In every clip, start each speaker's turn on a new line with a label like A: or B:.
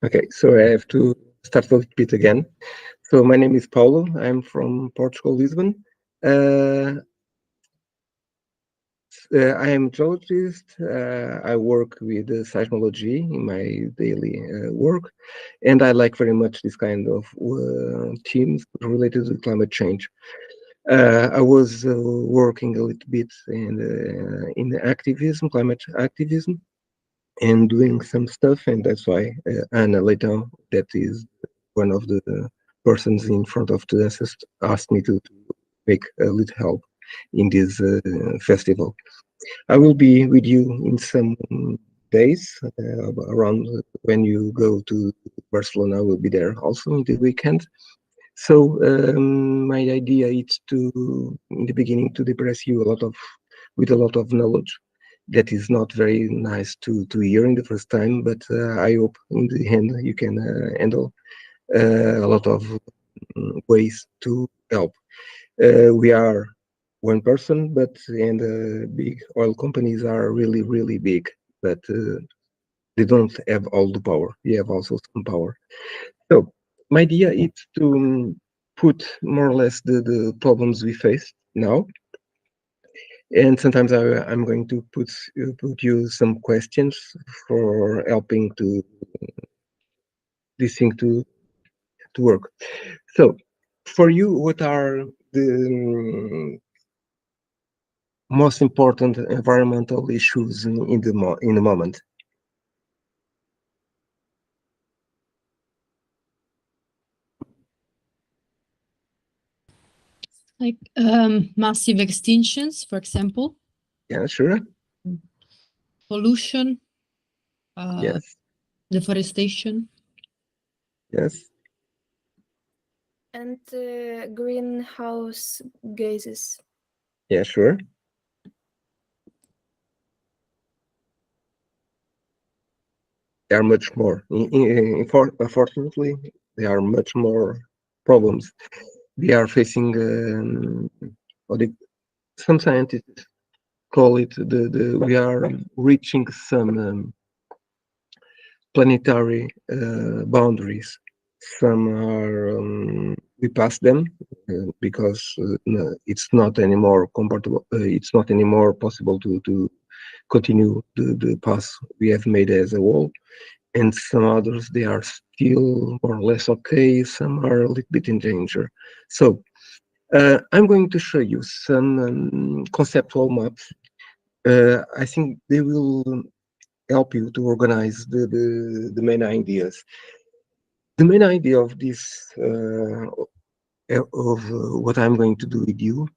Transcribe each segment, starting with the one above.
A: Okay, so I have to start a little bit again. So my name is Paulo. I'm from Portugal, Lisbon. Uh, I am a geologist. I work with seismology in my daily work, and I like very much this kind of themes related to climate change. I was working a little bit in activism, climate activism, and doing some stuff, and that's why Anna later, that is one of the persons in front of Tudanzas, asked me to make a little help in this festival. I will be with you in some days around when you go to Barcelona. I will be there also in the weekend. So my idea is to, in the beginning, to depress you with a lot of knowledge that is not very nice to hear in the first time, but I hope in the end you can handle a lot of ways to help. We are one person, but and big oil companies are really, really big, but they don't have all the power. They have also some power. So my idea is to put more or less the problems we face now, and sometimes I'm going to put you some questions for helping to this thing to work. So for you, what are the most important environmental issues in the moment?
B: Like massive extinctions, for example,
A: Yeah, sure.
B: pollution,
A: Yes,
B: deforestation.
A: yes,
C: And greenhouse gases.
A: yeah, sure. There are much more. Unfortunately, there are much more problems. We are facing what some scientists call it we are reaching some planetary boundaries. Some are we pass them because no, it's not anymore compatible. It's not anymore possible to continue the path we have made as a whole. And some others they are still more or less okay. Some are a little bit in danger. So I'm going to show you some conceptual maps. I think they will help you to organize the main ideas. The main idea of this what I'm going to do with you,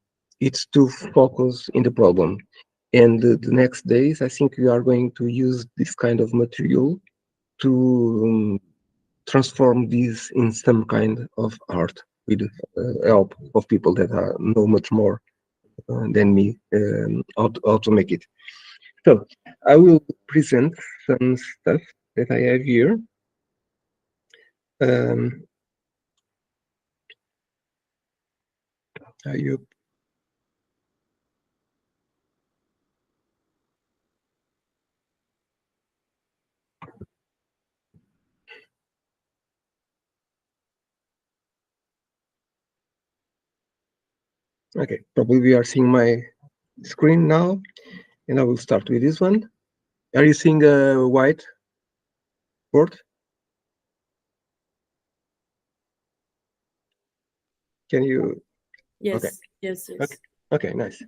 A: it's to focus in the problem. And the next days, I think we are going to use this kind of material to transform this in some kind of art with help of people that know much more than me how to make it. So I will present some stuff that I have here. Um, I hope. Okay, probably we are seeing my screen now, and I will start with this one. Are you seeing a white board? Can you?
D: Yes,
A: Okay.
D: yes, yes.
A: Okay. Okay. Nice.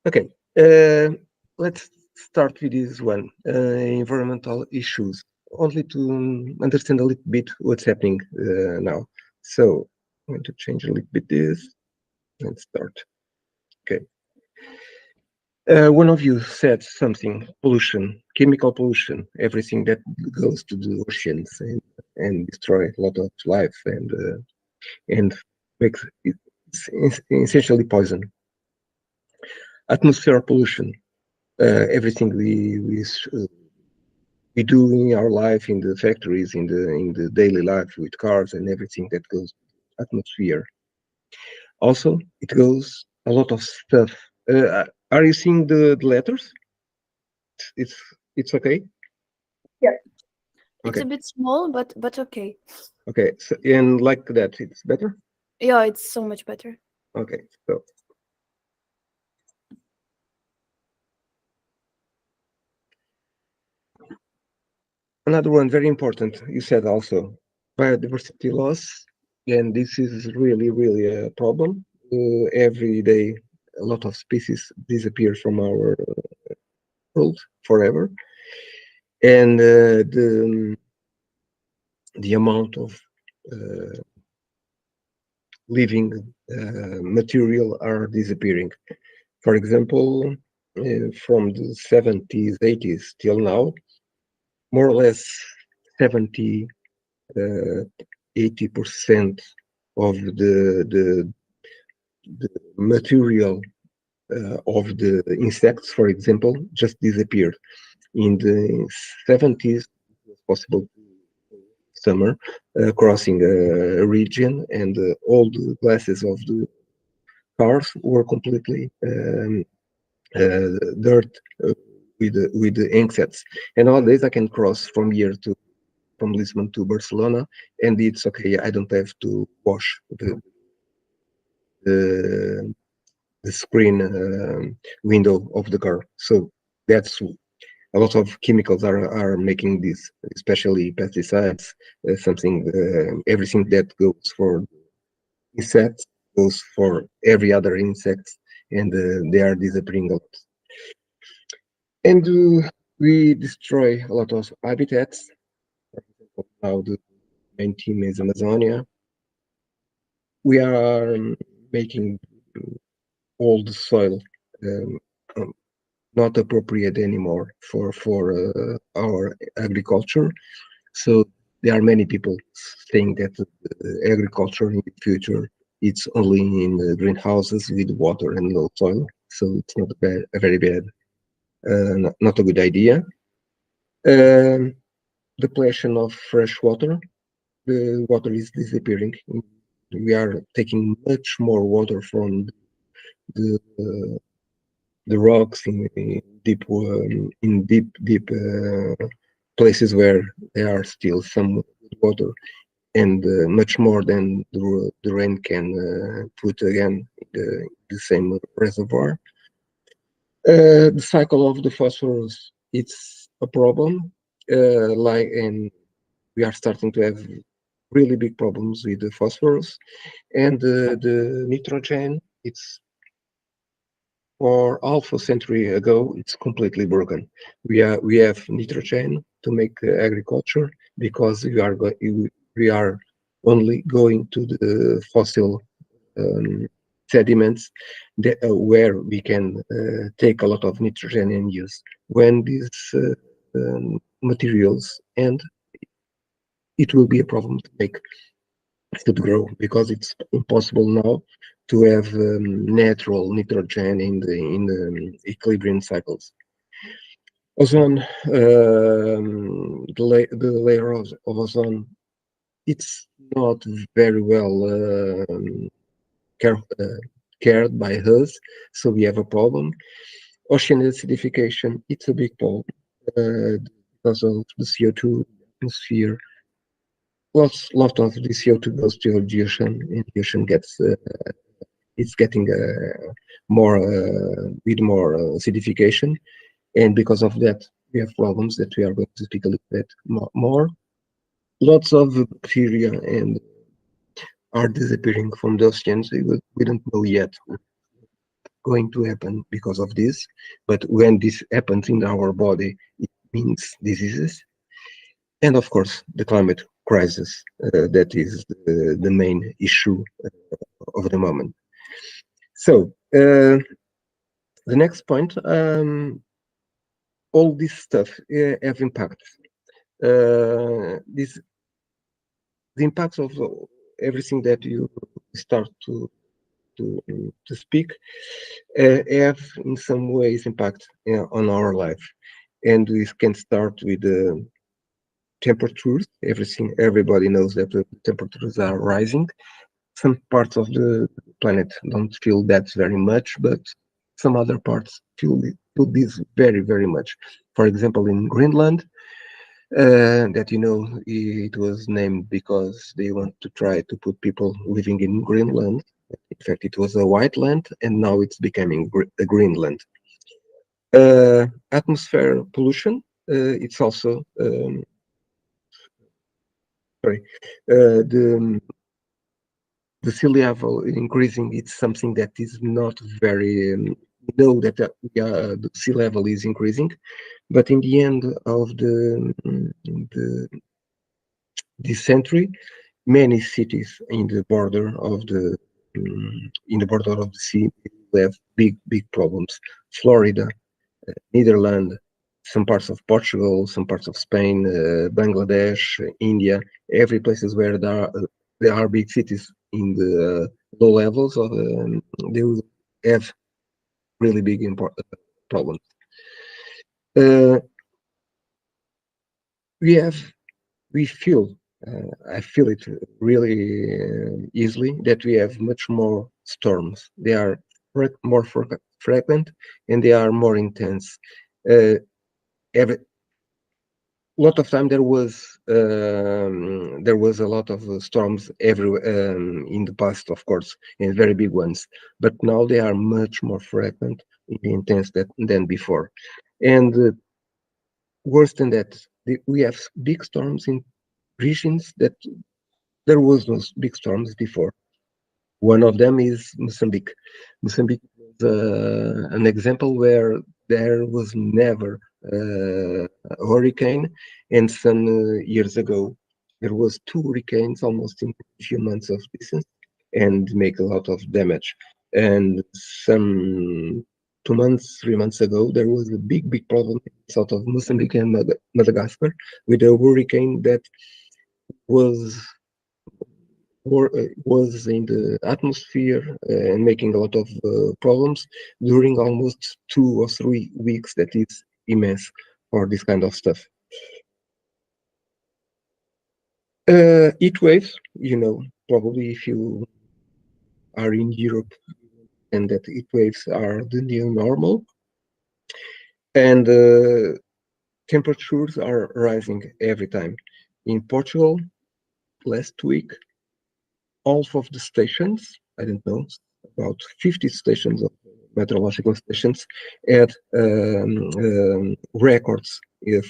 A: Okay. Uh, let's start with this one. Environmental issues, only to understand a little bit what's happening now. So I'm going to change a little bit this and start. Okay. One of you said something, pollution, chemical pollution, everything that goes to the oceans and destroy a lot of life and makes it's essentially poison. Atmosphere pollution, everything we do in our life, in the factories, in the daily life with cars and everything that goes atmosphere. Also, it goes a lot of stuff. Are you seeing the letters? It's okay.
C: Yeah. It's
A: Okay.
C: a bit small, but okay.
A: Okay, so and like that, it's better.
C: Yeah, it's so much better.
A: Okay, so another one very important. You said also biodiversity loss, and this is really a problem. Every day, a lot of species disappear from our world forever, and the amount of uh, living material are disappearing. For example, from the 70s, 80s till now, more or less 70, 80% of the material of the insects, for example, just disappeared. In the 70s, it was possible summer crossing a region, and all the glasses of the cars were completely dirt with the insects. And nowadays, I can cross from Lisbon to Barcelona, and it's okay. I don't have to wash the, the screen window of the car. So that's a lot of chemicals are making this, especially pesticides, everything that goes for insects goes for every other insects, and they are disappearing a lot. And we destroy a lot of habitats. For example, now the main theme is Amazonia. We are making all the soil um, um, not appropriate anymore for our agriculture. So there are many people saying that agriculture in the future it's only in greenhouses with water and no soil. So it's not a very bad, not a good idea. Um, Depletion of fresh water. The water is disappearing. We are taking much more water from the the rocks in deep places where there are still some water, and much more than the rain can put again in the same reservoir. The cycle of the phosphorus it's a problem, and we are starting to have really big problems with the phosphorus, and the nitrogen. It's for half a century ago, it's completely broken. We have nitrogen to make agriculture because we are only going to the fossil sediments where we can take a lot of nitrogen and use. When these materials end, it will be a problem to make to grow because it's impossible now to have natural nitrogen in the equilibrium cycles. Ozone, the layer of ozone, it's not very well care, uh, cared by us, so we have a problem. Ocean acidification, it's a big problem because of the CO2 atmosphere. Lot of the CO2 goes to the ocean, and the ocean gets it's getting more with more acidification, and because of that, we have problems that we are going to speak a little bit more. Lots of bacteria and are disappearing from the oceans. We don't know yet what's going to happen because of this, but when this happens in our body, it means diseases. And of course, the climate crisis, that is the main issue of the moment. So, the next point, all this stuff have impacts. The impacts of everything that you start to speak have in some ways impact on our life, and we can start with the temperatures. Everybody knows that the temperatures are rising. Some parts of the planet don't feel that very much, but some other parts feel this very much. For example, in Greenland, that it was named because they want to try to put people living in Greenland. In fact, it was a white land, and now it's becoming a Greenland. Atmosphere pollution. It's also sorry. The sea level increasing. It's something that is not very. We know that the sea level is increasing, but in the end of the this century, many cities in the border of the sea have big problems. Florida, Netherlands, some parts of Portugal, some parts of Spain, Bangladesh, India, every places where there are big cities in the low levels of they will have really big problems. Uh, we have we feel I feel it really easily that we have much more storms. They are more frequent and they are more intense. Every lot of time there was a lot of storms every in the past, of course, and very big ones. But now they are much more frequent and intense than before. And worse than that, we have big storms in regions that there was no big storms before. One of them is Mozambique. Mozambique is an example where there was never a hurricane, and some years ago there was two hurricanes almost in a few months of distance and make a lot of damage. And some 2 months, 3 months ago, there was a big problem south of Mozambique and Madagascar with a hurricane that was was in the atmosphere and making a lot of problems during almost 2 or 3 weeks. That is immense for this kind of stuff. Heat waves, probably if you are in Europe, and that heat waves are the new normal, and temperatures are rising every time. In Portugal, last week, half of the stations, I don't know, about 50 stations of meteorological stations had records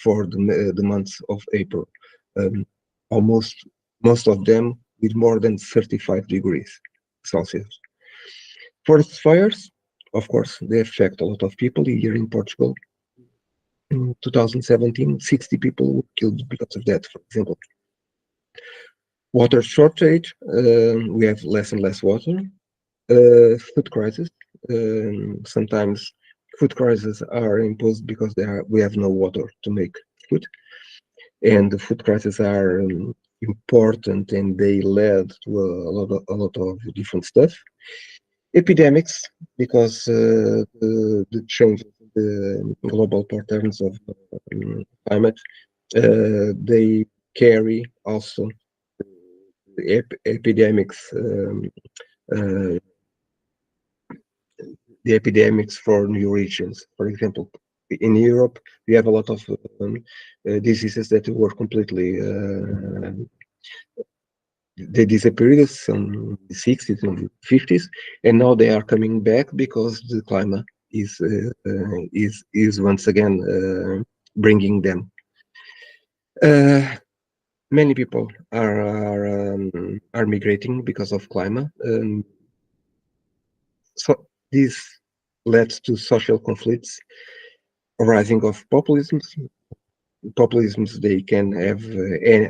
A: for the month of April. Almost most of them with more than 35 degrees Celsius. Forest fires, of course, they affect a lot of people here in Portugal. In 2017, 60 people were killed because of that, for example. Water shortage, we have less and less water. Food crisis. Sometimes food crises are imposed because we have no water to make food, and the food crises are important, and they led to a lot of different stuff. Epidemics, because the change in the global patterns of climate, they carry also epidemics. Uh, the epidemics for new regions. For example, in Europe, we have a lot of diseases that were completely they disappeared in the 60s and 50s, and now they are coming back because the climate is once again bringing them. Many people are migrating because of climate. So this led to social conflicts, rising of populisms. Populisms, they can have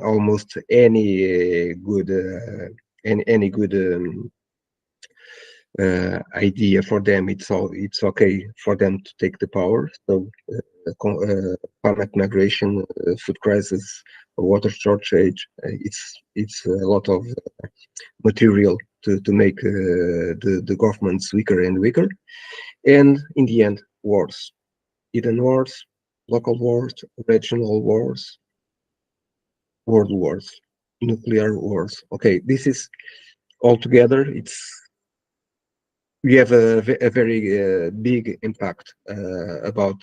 A: almost any good any good idea for them. It's okay for them to take the power. So climate migration, food crisis, water shortage. It's a lot of material to make the governments weaker and weaker, and in the end, wars, hidden wars, local wars, regional wars, world wars, nuclear wars. Okay, this is altogether. We have a very big impact about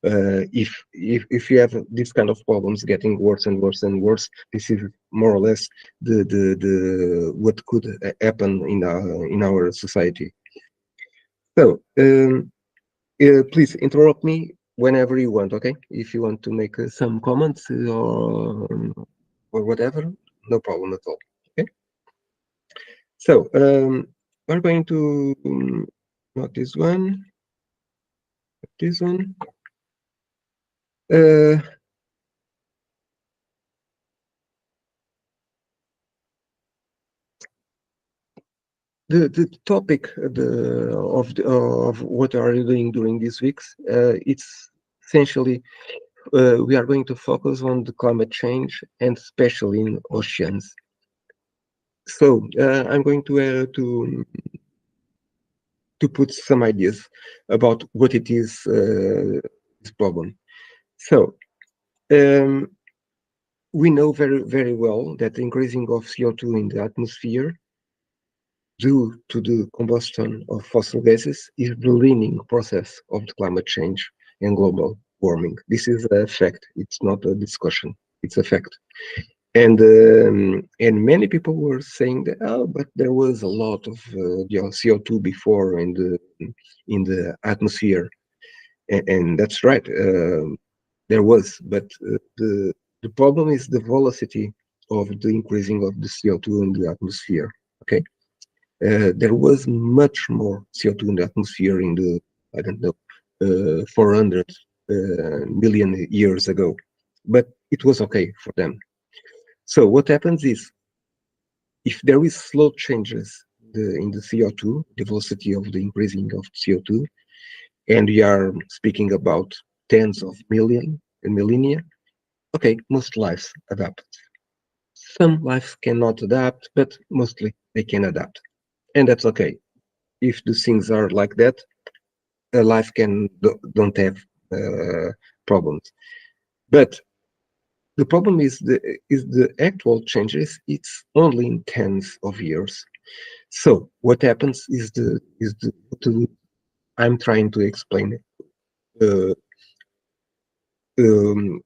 A: If you have this kind of problems getting worse and worse and worse, this is more or less the what could happen in our society. So please interrupt me whenever you want, okay? If you want to make some comments or whatever, no problem at all. Okay. So we're going to not this one, this one. The topic of what are you doing during these weeks? It's essentially we are going to focus on the climate change and especially in oceans. So I'm going to put some ideas about what it is this problem. So we know very well that the increasing of CO2 in the atmosphere due to the combustion of fossil gases is the leading process of the climate change and global warming. This is a fact. It's not a discussion. It's a fact. And many people were saying that, oh, but there was a lot of CO2 before in the atmosphere, and that's right. There was, but the problem is the velocity of the increasing of the CO2 in the atmosphere. Okay, there was much more CO2 in the atmosphere in the, I don't know, 400 million years ago, but it was okay for them. So what happens is, if there is slow changes in the CO2, the velocity of the increasing of CO2, and we are speaking about tens of millennia, okay, most lives adapt. Some lives cannot adapt, but mostly they can adapt. And that's okay. If the things are like that, a life don't have problems. But the problem is the actual changes. It's only in tens of years. So what happens is I'm trying to explain uh,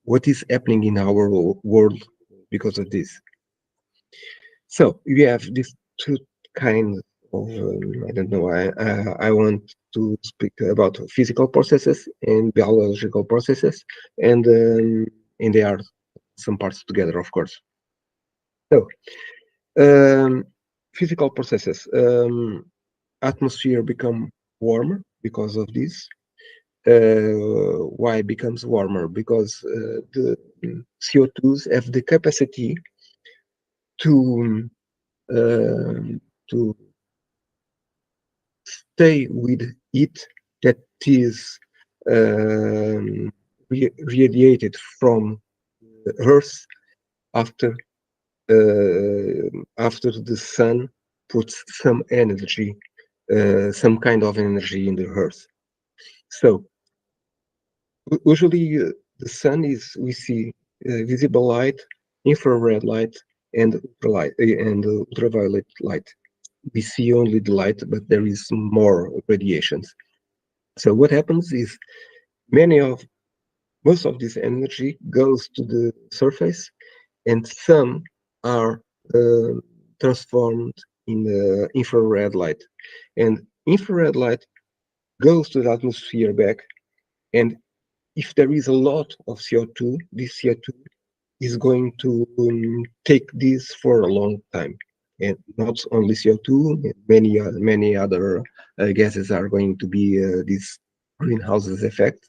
A: what is happening in our world because of this. So we have these two kinds of I don't know. I want to speak about physical processes and biological processes, and they are some parts together, of course. So physical processes. Atmosphere become warmer because of this. Why it becomes warmer? Because the CO2s have the capacity to to stay with it that is radiated from the Earth after after the sun puts some energy, some kind of energy in the Earth. So usually the sun is, we see visible light, infrared light, and ultraviolet light. We see only the light, but there is more radiations. So what happens is most of this energy goes to the surface, and some are uh, transformed in infrared light. And infrared light goes to the atmosphere back, and if there is a lot of CO2, this CO2 is going to take this for a long time. And not only CO2, many other gases are going to be these greenhouses effect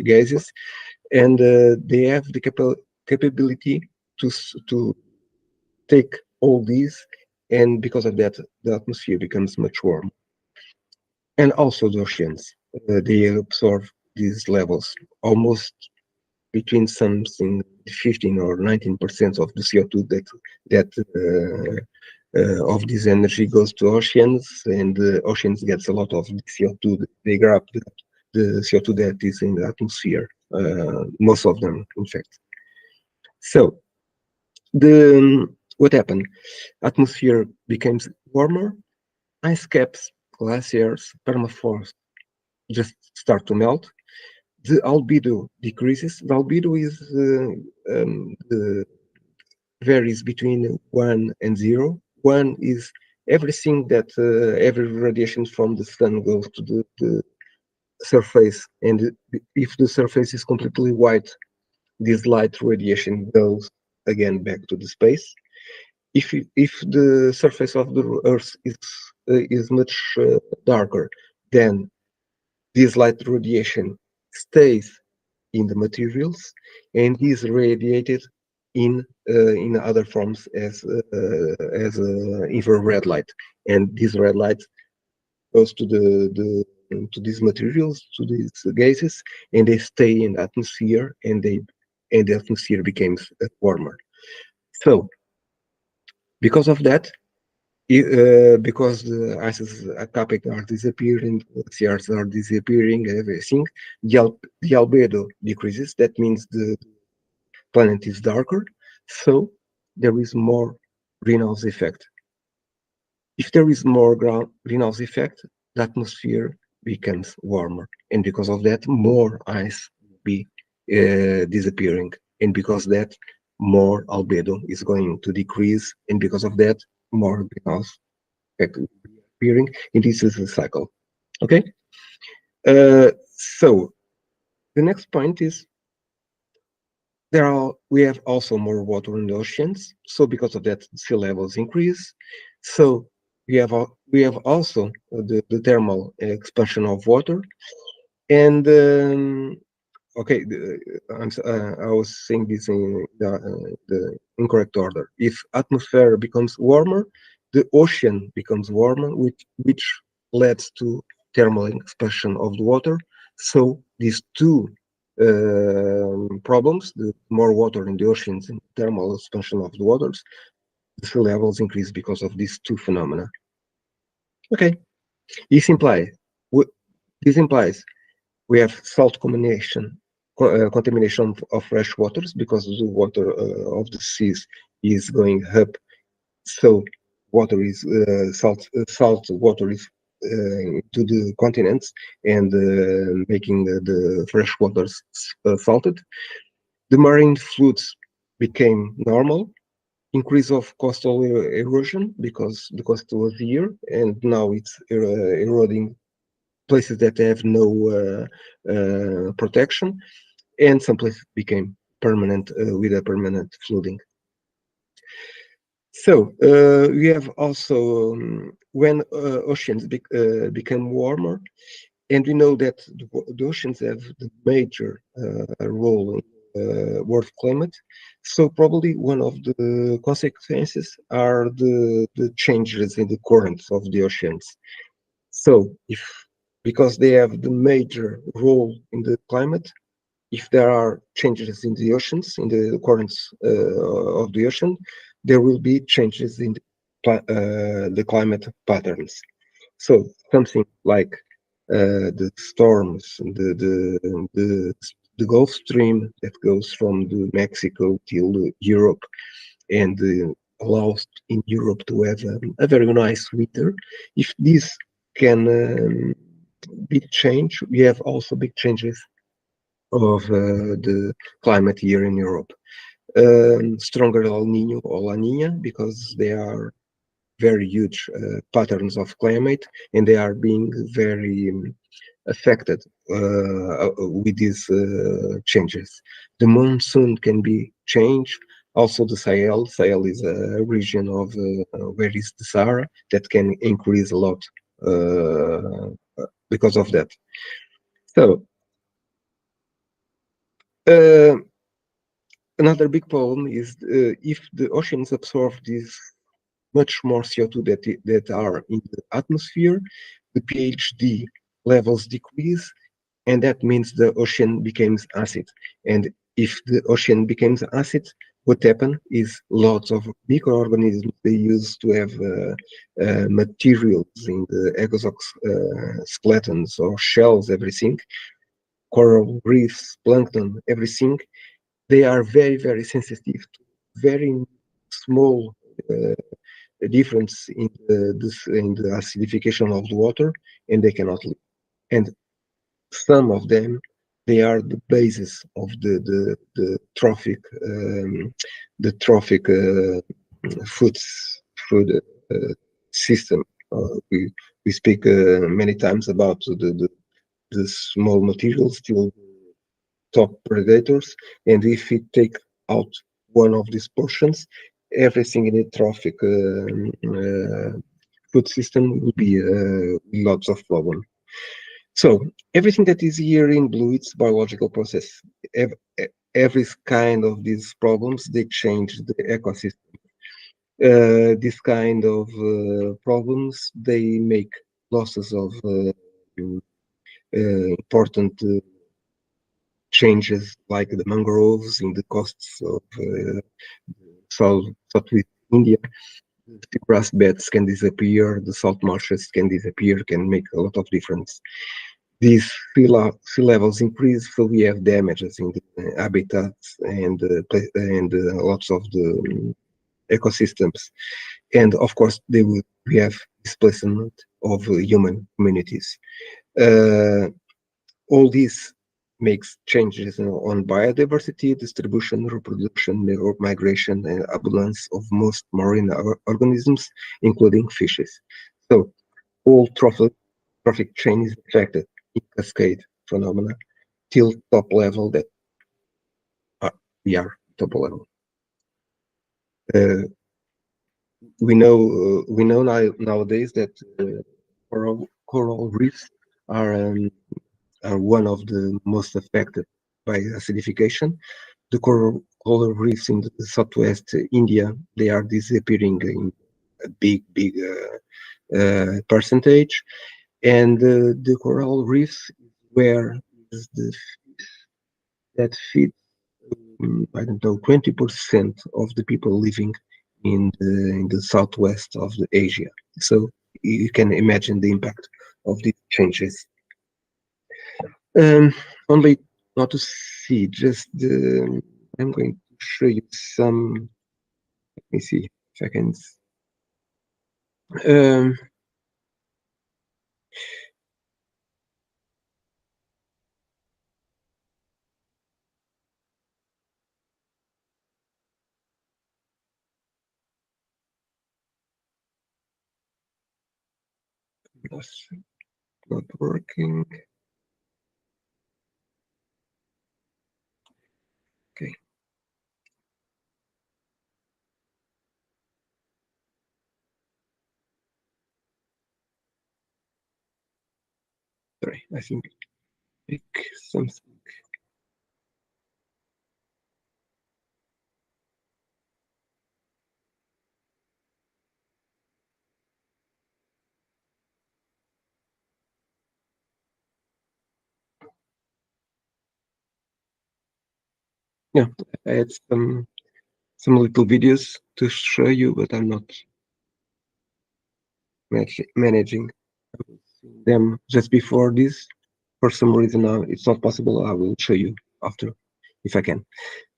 A: gases, and they have the capability to take all these, and because of that, the atmosphere becomes much warmer. And also the oceans, they absorb these levels almost between something 15 or 19% of the CO2 that of this energy goes to oceans, and the oceans gets a lot of the CO2. They grab the CO2 that is in the atmosphere, most of them, in fact. So what happened? Atmosphere becomes warmer, ice caps, glaciers, permafrost just start to melt, the albedo decreases. The albedo is varies between 1 and 0. 1 is everything that every radiation from the sun goes to the surface, and if the surface is completely white, this light radiation goes again back to the space. If the surface of the Earth is much darker, then this light radiation stays in the materials and is radiated in other forms as infrared light, and this red light goes to to these materials, to these gases, and they stay in the atmosphere, and the atmosphere becomes warmer. So because of that, because the ices capic are disappearing, CRs are disappearing, everything, the albedo decreases. That means the planet is darker, so there is more greenhouse effect. If there is more greenhouse effect, the atmosphere becomes warmer, and because of that, more ice will be disappearing, and because that, more albedo is going to decrease, and because of that, more greenhouse effect will be appearing, and this is a cycle. Okay. So the next point is we have also more water in the oceans, so because of that, sea levels increase. So we have also the thermal expansion of water, and okay, I was saying this in the incorrect order. If atmosphere becomes warmer, the ocean becomes warmer, which leads to thermal expansion of the water. So these two problems, the more water in the oceans and thermal expansion of the waters, the sea levels increase because of these two phenomena. Okay, this implies this implies we have salt contamination of fresh waters because the water of the seas is going up. So water is salt water is to the continents and making the fresh waters salted. The marine floods became normal. Increase of coastal erosion because the coast was here and now it's eroding places that have no protection, and some places became permanent with a permanent flooding. So we have also when oceans become warmer, and we know that the oceans have the major role in world climate. So probably one of the consequences are the changes in the currents of the oceans. So if because they have the major role in the climate, if there are changes in the oceans, in the currents of the ocean, there will be changes in the climate patterns. So something like the storms, the Gulf Stream that goes from the Mexico till Europe and allows in Europe to have a very nice winter. If this can be changed, we have also big changes of the climate here in Europe. Stronger El Nino or La Nina because they are very huge patterns of climate and they are being very affected with these changes. The monsoon can be changed. Also the Sahel. Sahel is a region of where is the Sahara that can increase a lot because of that. So another big problem is if the oceans absorb this much more CO2 that are in the atmosphere, the pH levels decrease, and that means the ocean becomes acid. And if the ocean becomes acid, what happens is lots of microorganisms they use to have materials in the exoskeletons or shells, everything, coral reefs, plankton, everything. They are very, very sensitive to very small difference in the acidification of the water, and they cannot live. And some of them, they are the basis of the trophic food system. We speak many times about the small materials, still top predators, and if we take out one of these portions, everything in the trophic food system will be lots of problem. So everything that is here in blue, it's biological process. Every kind of these problems, they change the ecosystem. This kind of problems, they make losses of important changes like the mangroves in the coasts of southwest India. The grass beds can disappear, the salt marshes can disappear, can make a lot of difference. These sea levels increase, so we have damages in the habitats and lots of the ecosystems. And of course, we have displacement of human communities. All this makes changes on biodiversity, distribution, reproduction, migration, and abundance of most marine organisms, including fishes. So all trophic chain is affected in cascade phenomena till top level that we are top level. We know nowadays that coral reefs are one of the most affected by acidification. The coral reefs in the southwest India, they are disappearing in a big percentage, and the coral reefs where is the that feeds I don't know 20% of the people living in the southwest of the Asia. So you can imagine the impact of these changes. Only not to see, just I'm going to show you some. Let me see if I can. Um, that's not working. Okay. Sorry, I think pick something. Yeah, I had some little videos to show you, but I'm not managing them just before this. For some reason, it's not possible. I will show you after, if I can.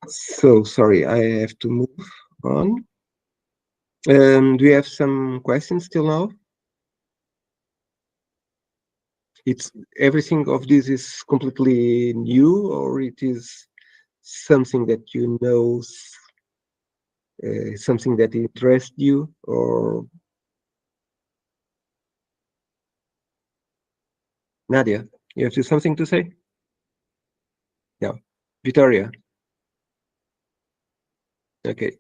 A: So sorry, I have to move on. Do you have some questions till now? It's everything of this is completely new, or it is something that you know, something that interests you, or Nadia, you have something to say? Yeah, Victoria. Okay.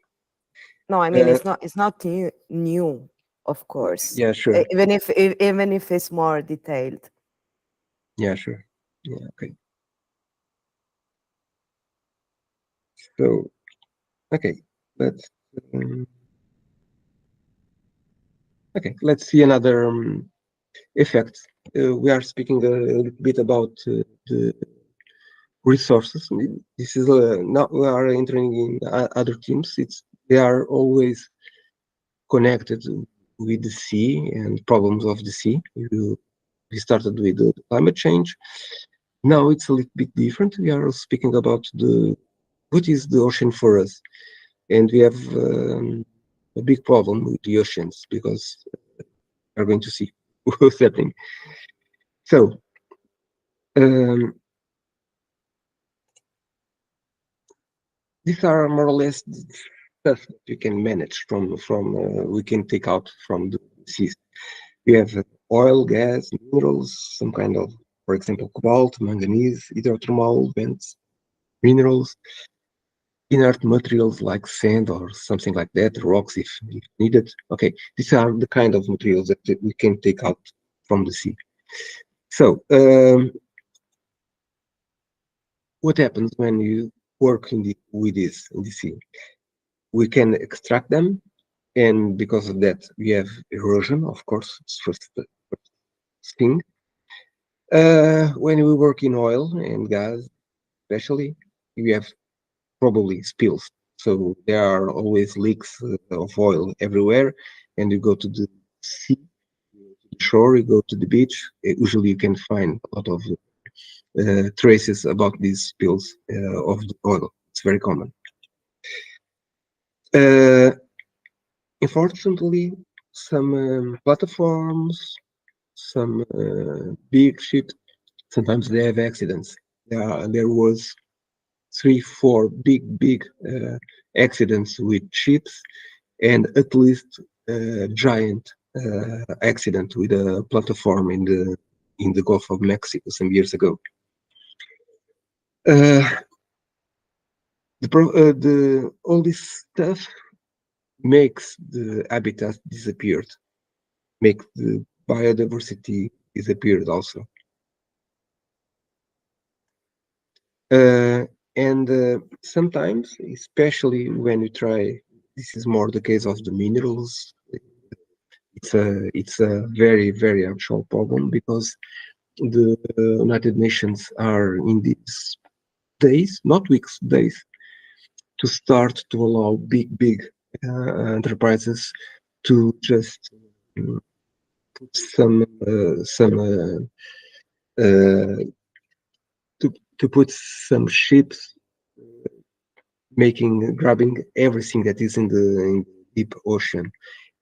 D: No, I mean it's not new, of course.
A: Yeah, sure.
D: Even if it's more detailed.
A: Yeah, sure. Yeah, okay. So, okay, let's okay. Let's see another effect. We are speaking a little bit about the resources. This is now we are entering in other teams. They are always connected with the sea and problems of the sea. We started with the climate change. Now it's a little bit different. We are speaking about what is the ocean for us, and we have a big problem with the oceans because we are going to see what's happening. So Um, these are more or less the stuff that we can manage we can take out from the seas. We have oil, gas, minerals, some kind of, for example, cobalt, manganese, hydrothermal vents, minerals, inert materials like sand or something like that, rocks if needed. Okay, these are the kind of materials that we can take out from the sea. So, what happens when you work with this in the sea? We can extract them, and because of that, we have erosion, of course, it's first thing. When we work in oil and gas, especially, we have probably spills. So there are always leaks of oil everywhere, and you go to the sea, to the shore, you go to the beach. Usually, you can find a lot of traces about these spills of the oil. It's very common. Unfortunately, some platforms, some big ships, sometimes they have accidents. There was 3, 4 big accidents with ships, and at least a giant accident with a platform in the Gulf of Mexico some years ago. All this stuff makes the habitat disappeared, make the biodiversity disappeared also. And sometimes, especially when you try, this is more the case of the minerals. It's a very actual problem because the United Nations are in these days, not weeks, days, to start to allow big enterprises to just put to put some ships grabbing everything that is in the deep ocean,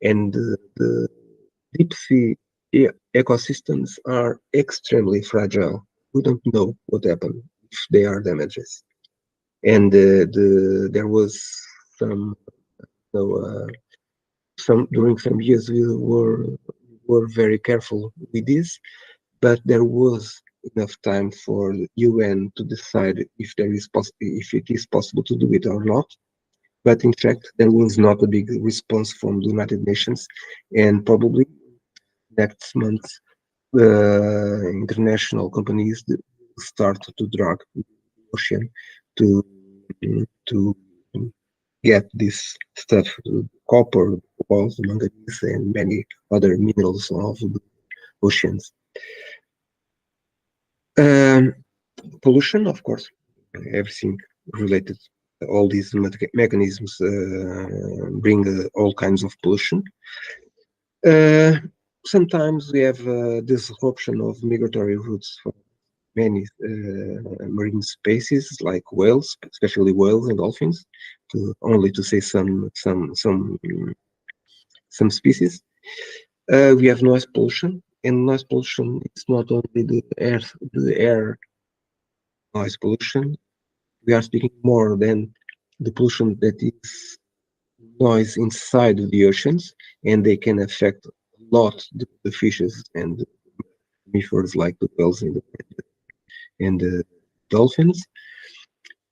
A: and the deep sea ecosystems are extremely fragile. We don't know what happened if they are damaged. And there was some, during some years we were very careful with this, but there was enough time for the UN to decide if it is possible to do it or not. But in fact, there was not a big response from the United Nations, and probably next month, international companies start to drag the ocean to to get this stuff, copper, cobalt, manganese, and many other minerals of the oceans. Pollution, of course, everything related. All these mechanisms bring all kinds of pollution. Sometimes we have disruption of migratory routes for many marine species like whales, especially whales and dolphins, only to say some species. We have noise pollution, and noise pollution is not only the air noise pollution. We are speaking more than the pollution that is noise inside the oceans, and they can affect a lot the fishes and the mammifers like the whales and the dolphins.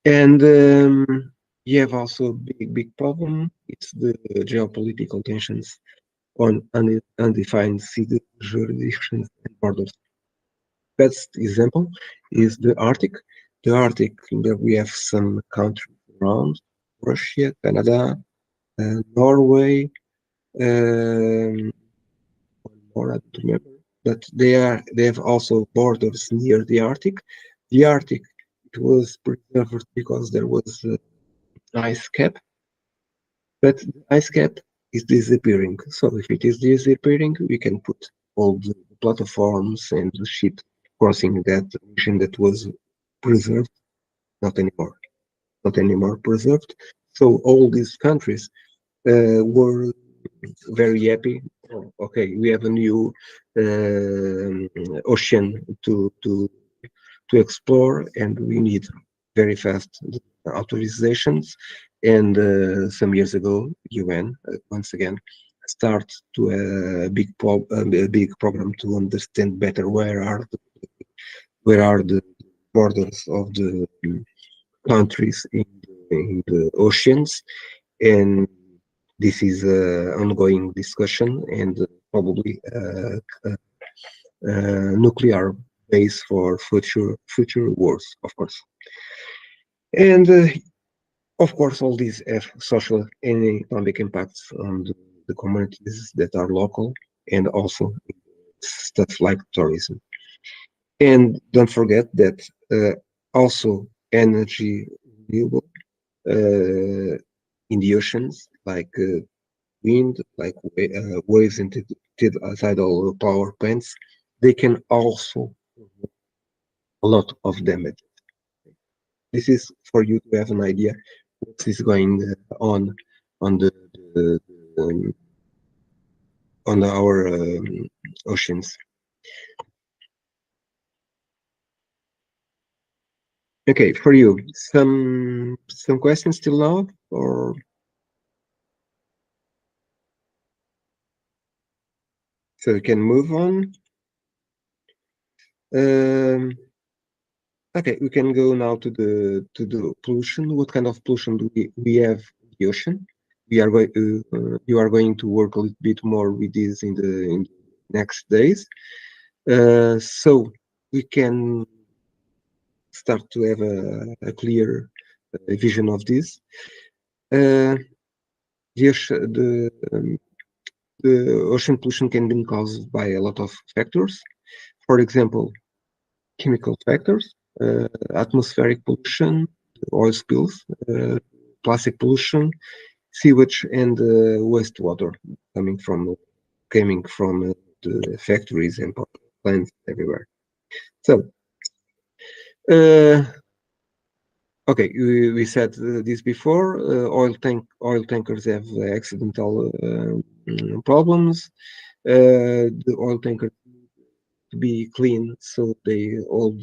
A: And you have also a big problem. It's the geopolitical tensions on undefined sea jurisdictions and borders. Best example is the Arctic. The Arctic, there we have some countries around: Russia, Canada, Norway, one more I don't remember, but they have also borders near the Arctic. The Arctic, it was preserved because there was an ice cap, but the ice cap is disappearing. So if it is disappearing, we can put all the platforms and the ships crossing that ocean that was preserved, not anymore preserved. So all these countries were very happy. Oh, okay, we have a new ocean to explore, and we need very fast authorizations. And some years ago, UN once again start to a big program to understand better where are the borders of the countries in the oceans, and this is an ongoing discussion, and probably nuclear base for future wars, of course. And of course, all these have social and economic impacts on the communities that are local, and also stuff like tourism. And don't forget that also energy renewable in the oceans, like wind, like waves and tidal power plants, they can also a lot of damage. This is for you to have an idea what is going on the on our oceans. Okay, for you, some questions till now, or so we can move on. Okay, we can go now to the pollution. What kind of pollution do we have in the ocean? We are going you are going to work a little bit more with this in the next days. So we can start to have a clear vision of this. The ocean pollution can be caused by a lot of factors. For example, chemical factors, atmospheric pollution, oil spills, plastic pollution, sewage, and wastewater coming from the factories and plants everywhere. So, okay, we said this before. Oil tankers have accidental problems. The oil tankers to be clean, so all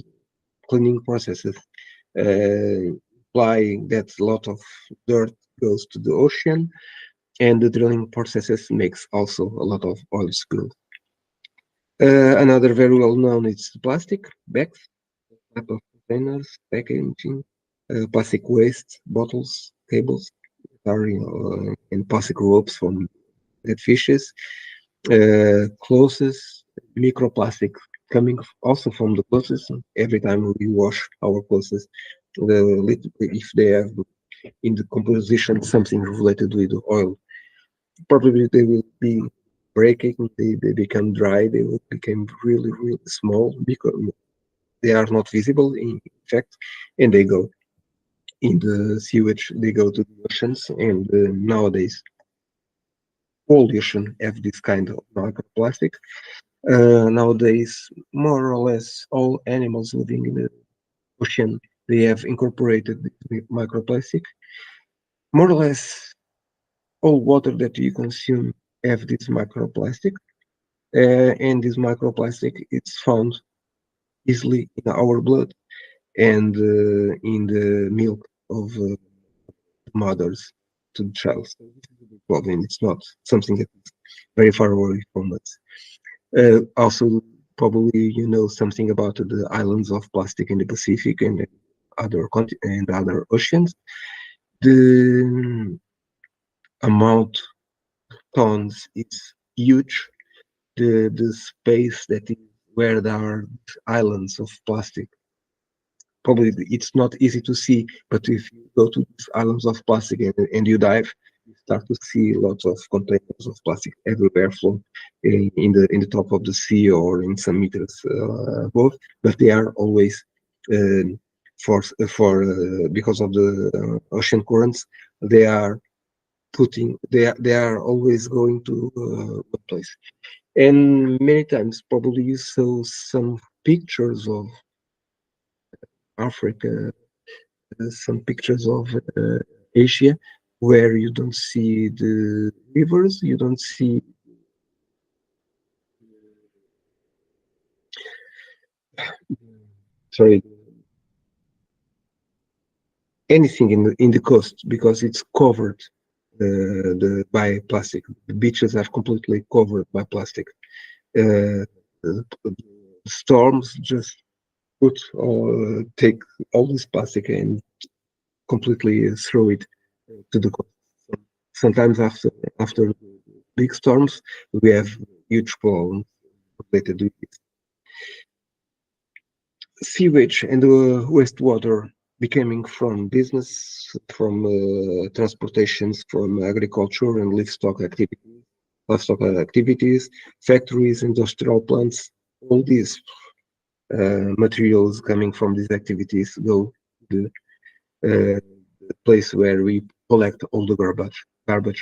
A: cleaning processes imply that a lot of dirt goes to the ocean, and the drilling processes makes also a lot of oil spill. Another very well known is plastic bags, type of containers, packaging, plastic waste, bottles, cables, and plastic ropes from dead fishes, clothes, microplastic coming also from the clothes. Every time we wash our clothes, if they have in the composition something related with oil, probably they will be breaking, they become dry, they will become really, really small because they are not visible in fact, and they go in the sewage, they go to the oceans, and nowadays all the ocean have this kind of microplastic. Nowadays, more or less all animals living in the ocean, they have incorporated the microplastic. More or less all water that you consume have this microplastic, and this microplastic is found easily in our blood and in the milk of mothers to the child. So this is a big problem. It's not something that is very far away from us. Also, probably you know something about the islands of plastic in the Pacific and other oceans. The amount tons is huge. The space that is where there are islands of plastic, probably it's not easy to see, but if you go to these islands of plastic and you dive, you start to see lots of containers of plastic everywhere from in the top of the sea or in some meters above, but they are always for because of the ocean currents, they are they are always going to one place. And many times, probably you saw some pictures of Africa, some pictures of Asia, where you don't see the rivers, you don't see, sorry, anything in the coast because it's covered by plastic. The beaches are completely covered by plastic. The storms just take all this plastic and completely throw it to the coast. Sometimes after big storms, we have huge problems related to it. Sewage and wastewater becoming from business, from transportations, from agriculture and livestock activities, factories, industrial plants. All these materials coming from these activities go to the place where we collect all the garbage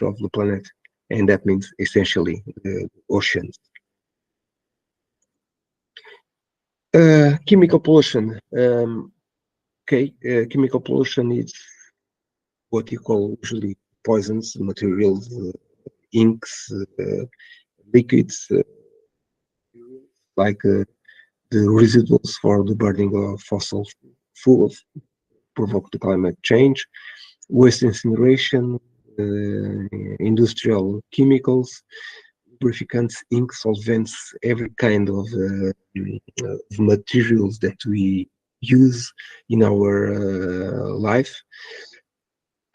A: of the planet, and that means essentially the oceans. Chemical pollution. Chemical pollution is what you call usually poisons, materials, inks, liquids, like the residuals for the burning of fossil fuels provoke the climate change, waste incineration, industrial chemicals, lubricants, ink, solvents, every kind of materials that we use in our life.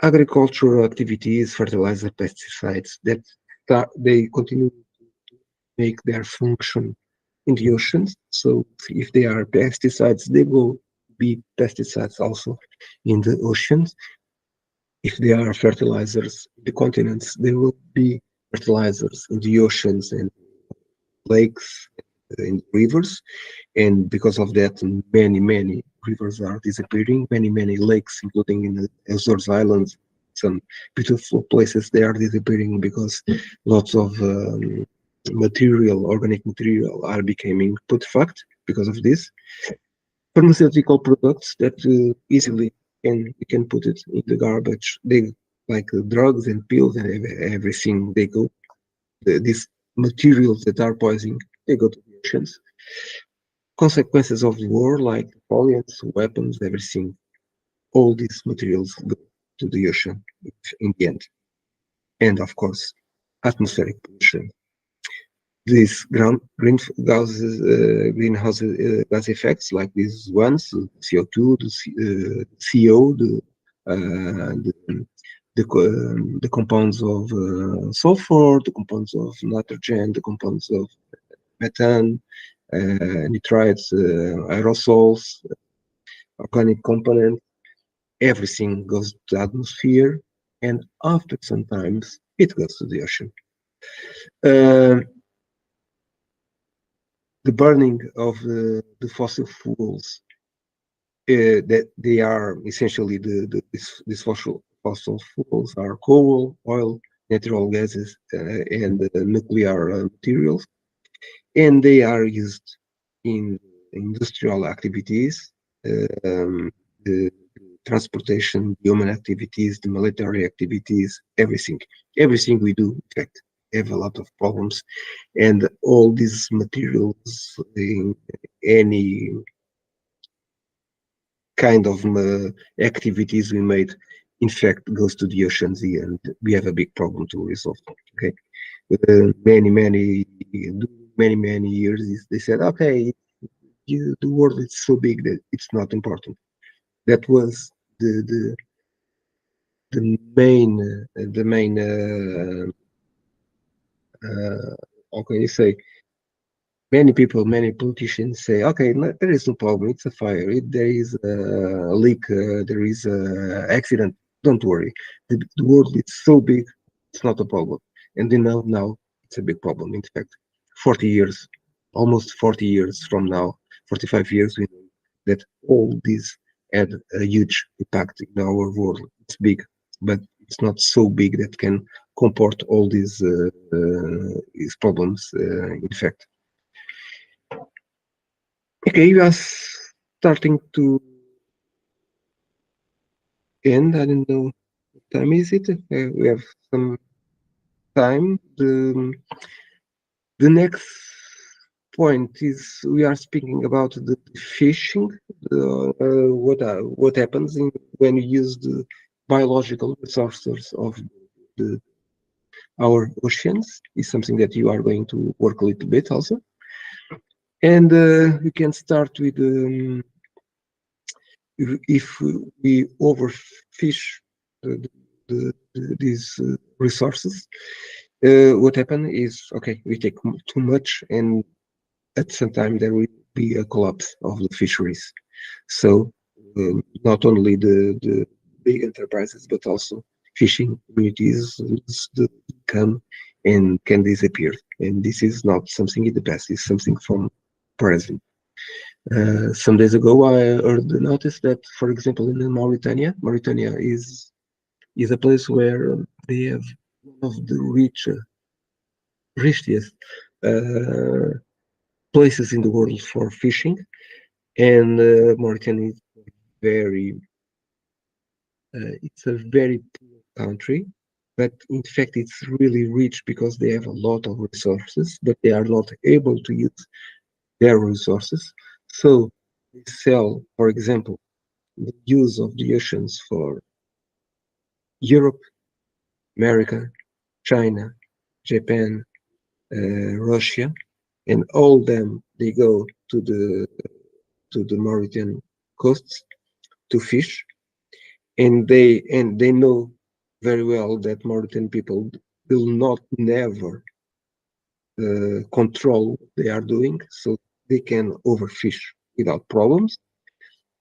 A: Agricultural activities, fertilizer, pesticides, that they continue to make their function in the oceans. So if they are pesticides, they will be pesticides also in the oceans. If they are fertilizers in the continents, they will be fertilizers in the oceans and lakes, in rivers. And because of that, many rivers are disappearing, many lakes, including in the Azores Islands, some beautiful places, they are disappearing because lots of organic material are becoming putrefact because of this. Pharmaceutical products that easily you can put it in the garbage. They like drugs and pills and everything. They go these materials that are poison. They go to the oceans. Consequences of the war, like pollutants, weapons, everything. All these materials go to the ocean in the end. And of course, atmospheric pollution. These greenhouse gas effects, like these ones, CO2, the CO, the compounds of sulfur, the compounds of nitrogen, the compounds of methane, nitrites, aerosols, organic components, everything goes to the atmosphere, and after sometimes it goes to the ocean. The burning of the fossil fuels, that they are essentially these fossil fuels are coal, oil, natural gases, and nuclear materials, and they are used in industrial activities, the transportation, human activities, the military activities, everything we do, in fact, have a lot of problems. And all these materials in any kind of activities we made, in fact, goes to the oceans, and we have a big problem to resolve. Okay, many years they said, okay, the world is so big that it's not important. That was the main how can you say, many people, many politicians say, okay, no, there is no problem, it's a fire, there is a leak, there is an accident, don't worry, the world is so big, it's not a problem. And then now it's a big problem. In fact, 40 years, almost 40 years from now, 45 years, we know that all this had a huge impact in our world. It's big, but it's not so big that can comport all these problems, in fact. Okay, we are starting to end. I don't know what time is it. We have some time. The next point is we are speaking about the fishing. What happens when you use the biological resources of the, our oceans is something that you are going to work a little bit also. And we can start with if we overfish these resources, what happens is, okay, we take too much, and at some time there will be a collapse of the fisheries. So not only the big enterprises, but also fishing communities lose the income and can disappear. And this is not something in the past, it's something from present. Some days ago, I heard the notice that, for example, in Mauritania is a place where they have one of the richest uh, places in the world for fishing, and Mauritania is very it's a very poor country, but in fact it's really rich because they have a lot of resources, but they are not able to use their resources. So they sell, for example, the use of the oceans for Europe, America, China, Japan, Russia, and all them they go to the Mauritanian coasts to fish, and they know very well that Mauritanian people will not never control what they are doing, so they can overfish without problems.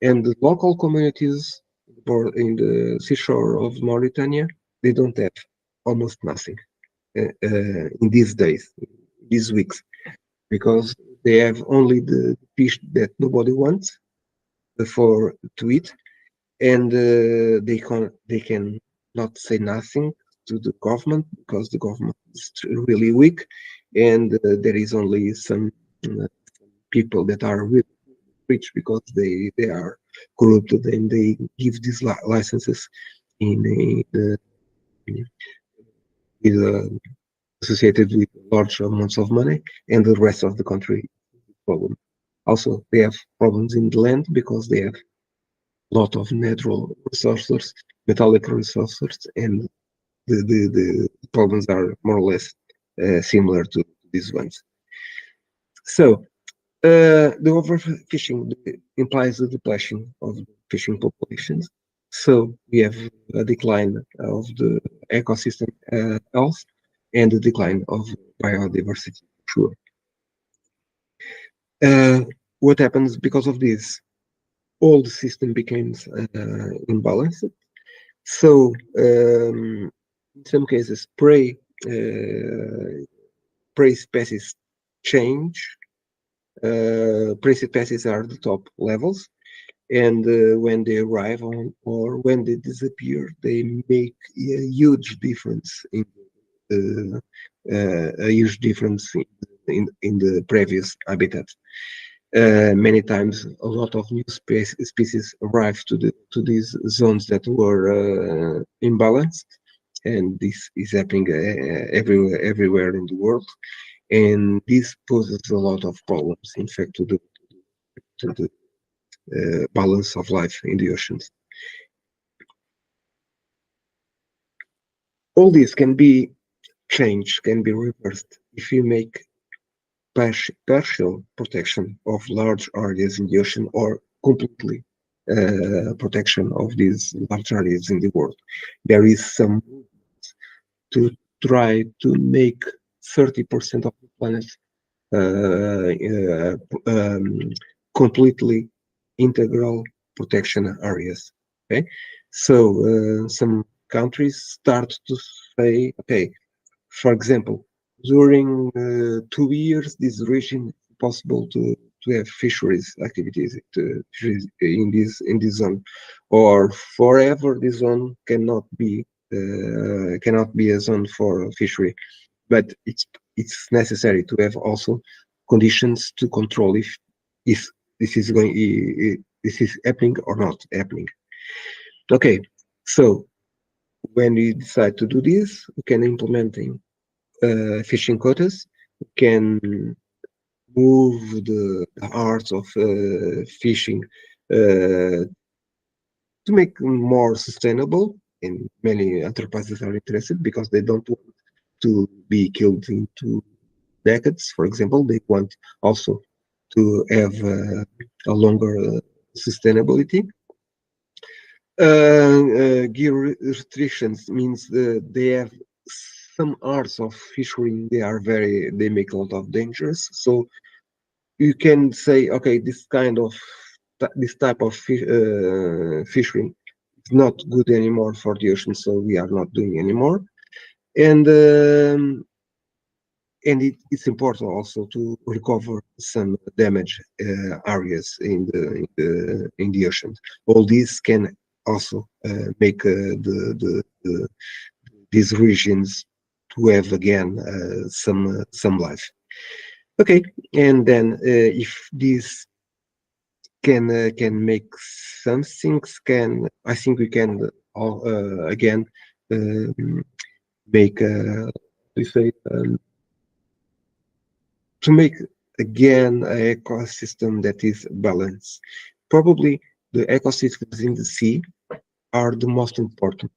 A: And the local communities in the seashore of Mauritania, they don't have almost nothing in these days, these weeks, because they have only the fish that nobody wants for to eat, and they can not say nothing to the government because the government is really weak, and there is only some people that are really rich because they are corrupted and they give these licenses in the with, associated with large amounts of money, and the rest of the country problem. Also, they have problems in the land because they have a lot of natural resources, metallic resources, and the problems are more or less similar to these ones. So the overfishing implies the depletion of the fishing populations. So we have a decline of the ecosystem health and the decline of biodiversity. Sure. What happens because of this? All the system becomes imbalanced. So in some cases, prey species change. Prey species are the top levels, and when they arrive on or when they disappear, they make a huge difference in the previous habitat. Many times, a lot of new species arrive to these zones that were imbalanced, and this is happening everywhere in the world. And this poses a lot of problems, in fact, to the balance of life in the oceans. All this can be changed, can be reversed if you make partial protection of large areas in the ocean or completely protection of these large areas in the world. There is some to try to make 30% of the planet completely integral protection areas. Okay, so some countries start to say, okay, for example, during 2 years, this region is possible to have fisheries activities in this zone, or forever this zone cannot be a zone for fishery. But it's necessary to have also conditions to control if this is going this is happening or not happening. Okay, so when we decide to do this, we can implementing fishing quotas, we can move the art of fishing to make more sustainable. And many enterprises are interested because they don't want to be killed in 2 decades. For example, they want also to have a longer sustainability. Gear restrictions means they have some arts of fishery. They make a lot of dangers. So you can say, okay, this type of fishery is not good anymore for the ocean, so we are not doing anymore. And it's important also to recover some damaged areas in the ocean. All these can also make these regions to have again some life. Okay, and then if this can make some things, I think we can again make we say to make again an ecosystem that is balanced. Probably the ecosystems in the sea are the most important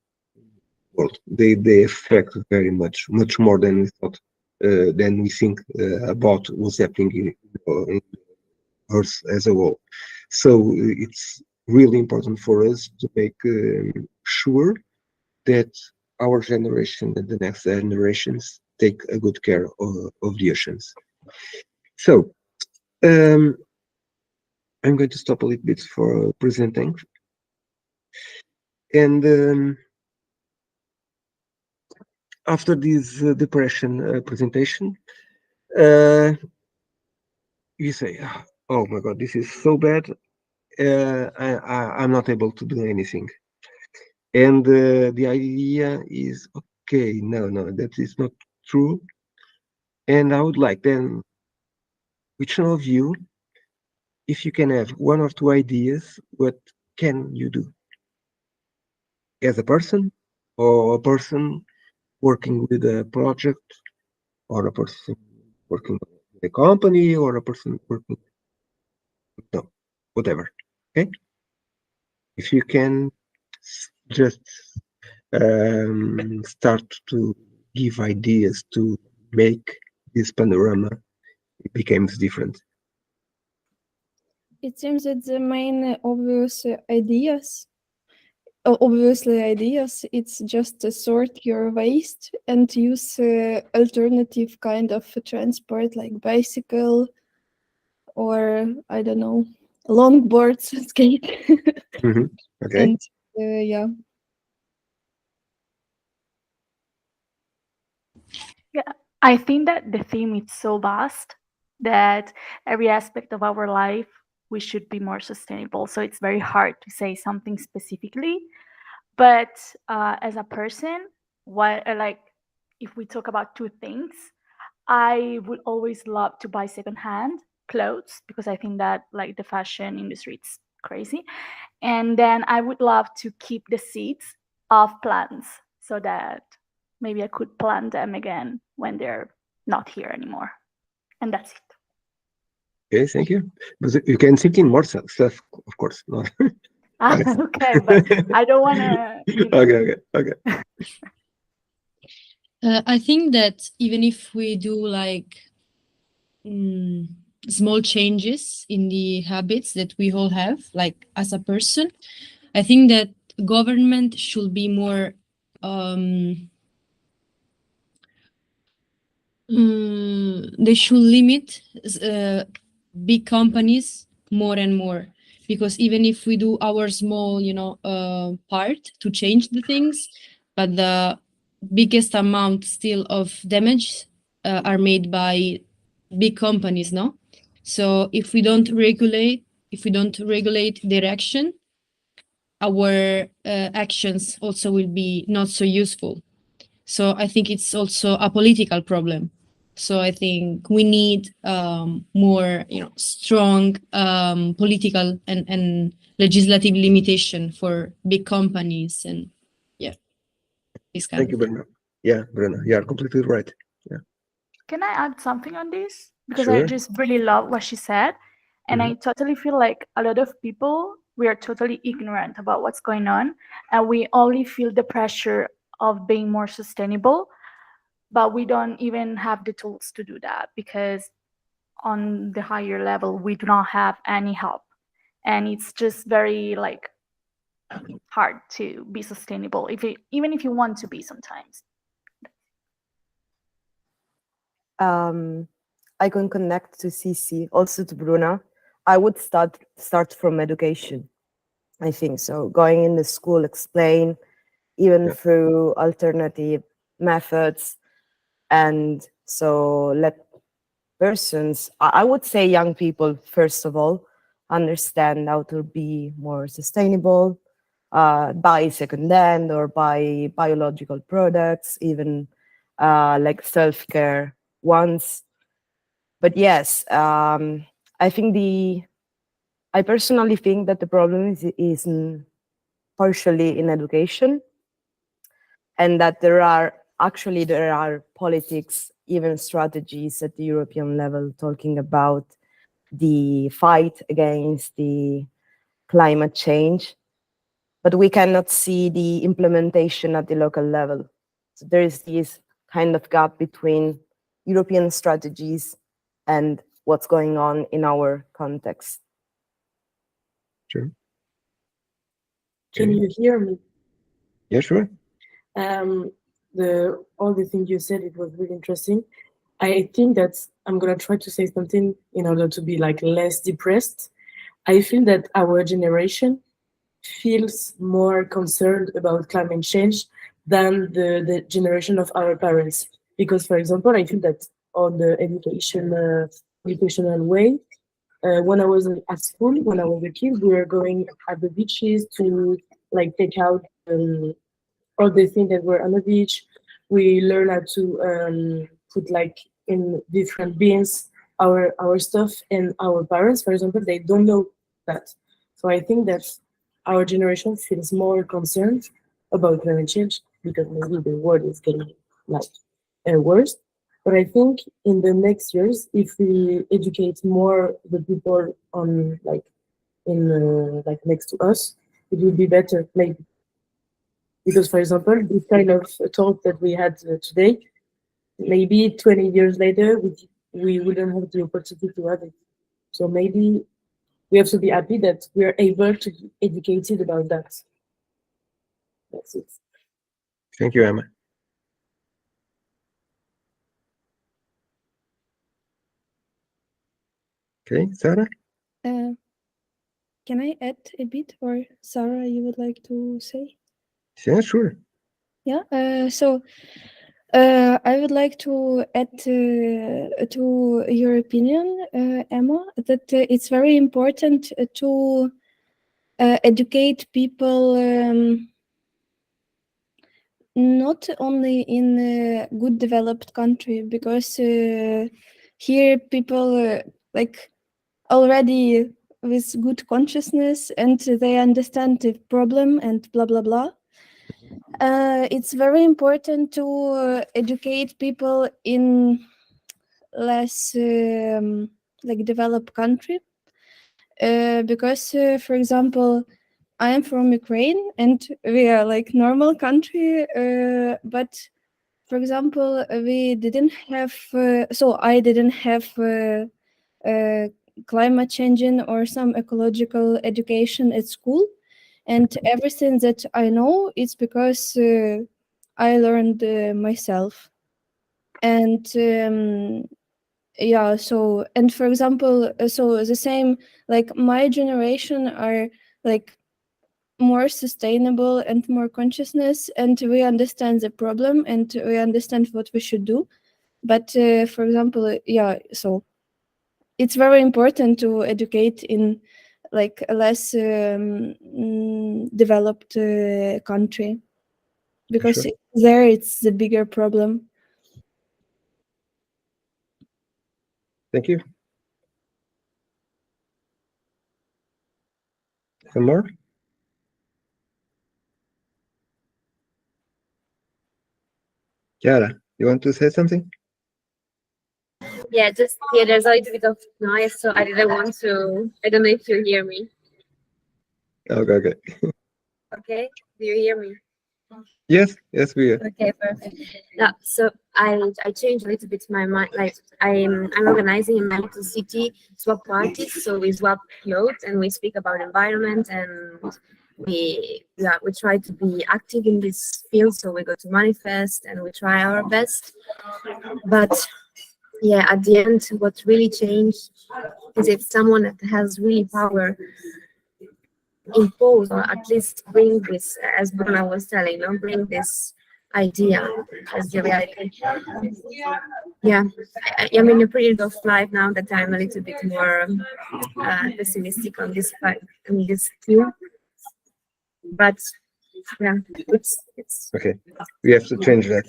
A: world. They affect very much more than we thought, than we think about what's happening in Earth as a whole. So it's really important for us to make sure that our generation and the next generations take a good care of the oceans. So I'm going to stop a little bit for presenting. And after this depression presentation, you say, oh my God, this is so bad. I'm not able to do anything. And the idea is, okay, no, that is not true. And I would like then, which one of you, if you can have 1 or 2 ideas, what can you do as a person, or a person working with a project, or a person working with a company, or a person working, no, whatever. Okay, if you can just start to give ideas to make this panorama, it becomes different.
C: It seems that the main obviously ideas, it's just to sort your waste and use alternative kind of transport like bicycle or I don't know, longboards, skate.
A: Okay.
C: And yeah.
E: Yeah, I think that the theme is so vast that every aspect of our life we should be more sustainable. So it's very hard to say something specifically. But as a person, what like if we talk about 2 things, I would always love to buy secondhand clothes because I think that like the fashion industry it's crazy. And then I would love to keep the seeds of plants so that maybe I could plant them again when they're not here anymore. And that's it.
A: Okay, thank you. But you can think in more stuff, of course. No.
E: Okay, but I don't want to.
A: Okay.
B: I think that even if we do like small changes in the habits that we all have, like as a person, I think that government should be more they should limit big companies more and more, because even if we do our small part to change the things, but the biggest amount still of damage are made by big companies, no? So if we don't regulate their action, our actions also will be not so useful. So I think it's also a political problem. So I think we need more, strong political and legislative limitation for big companies and this kind
A: Thank you, Bruno. Yeah, Bruno, you are completely right. Yeah.
E: Can I add something on this? Because I
A: Sure.
E: just really love what she said. And
A: Mhm.
E: I totally feel like a lot of people, we are totally ignorant about what's going on. And we only feel the pressure of being more sustainable, but we don't even have the tools to do that because on the higher level, we do not have any help. And it's just very like hard to be sustainable, even if you want to be sometimes.
D: I can connect to CC, also to Bruna. I would start from education. I think so. Going in the school, explain even
A: Yeah.
D: through alternative methods, and so let persons. I would say young people first of all understand how to be more sustainable, buy second-hand or buy biological products, even like self-care ones. But yes, I think I personally think that the problem is partially in education, and that there are politics, even strategies at the European level talking about the fight against the climate change, but we cannot see the implementation at the local level. So there is this kind of gap between European strategies and what's going on in our context.
A: Sure.
F: Can
A: Okay.
F: you hear me?
A: Yeah, sure.
F: All the things you said, it was really interesting. I think that I'm gonna try to say something in order to be like less depressed. I feel that our generation feels more concerned about climate change than the generation of our parents. Because, for example, I feel that on the educational way, when I was at school, when I was a kid, we were going at the beaches to like take out all the things that were on the beach. We learn how to put like in different bins our stuff, and our parents, for example, they don't know that. So I think that our generation feels more concerned about climate change because maybe the world is getting like worse. But I think in the next years, if we educate more the people on like in like next to us, it will be better maybe. Because, for example, this kind of talk that we had today, maybe 20 years later, we wouldn't have the opportunity to have it. So maybe we have to be happy that we are able to be educated about that. That's it.
A: Thank you, Emma. Okay, Sarah?
C: Can I add a bit, or Sarah, you would like to say?
A: Yeah, sure.
C: Yeah. So I would like to add to your opinion, Emma, that it's very important to educate people. Not only in a good developed country, because here people like already with good consciousness and they understand the problem and blah blah blah. It's very important to educate people in less like developed country, because for example, I am from Ukraine and we are like normal country, but for example, we didn't have, so I didn't have climate changing or some ecological education at school. And everything that I know is because I learned myself. And yeah, so, and for example, so the same, like my generation are like more sustainable and more consciousness, and we understand the problem and we understand what we should do. But for example, yeah, so it's very important to educate in like a less developed country, because
A: Sure.
C: there it's the bigger problem.
A: Thank you. Some more? Chiara, you want to say something?
G: Yeah, just here there's a little bit of noise, so I didn't want to. I don't know if you hear me.
A: Okay.
G: Okay, do you hear me?
A: Yes, we are.
G: Okay, perfect. Yeah, so I changed a little bit my mind. Like I'm organizing in my little city swap parties. So we swap clothes and we speak about environment, and we try to be active in this field. So we go to manifest and we try our best. But yeah, at the end, what really changed is if someone that has really power impose, or at least bring this, as Bruna was telling, bring this idea as the reality. Yeah, I'm in a period of life now that I'm a little bit more pessimistic on this part, on this field. But yeah, it's
A: Okay, we have to change that.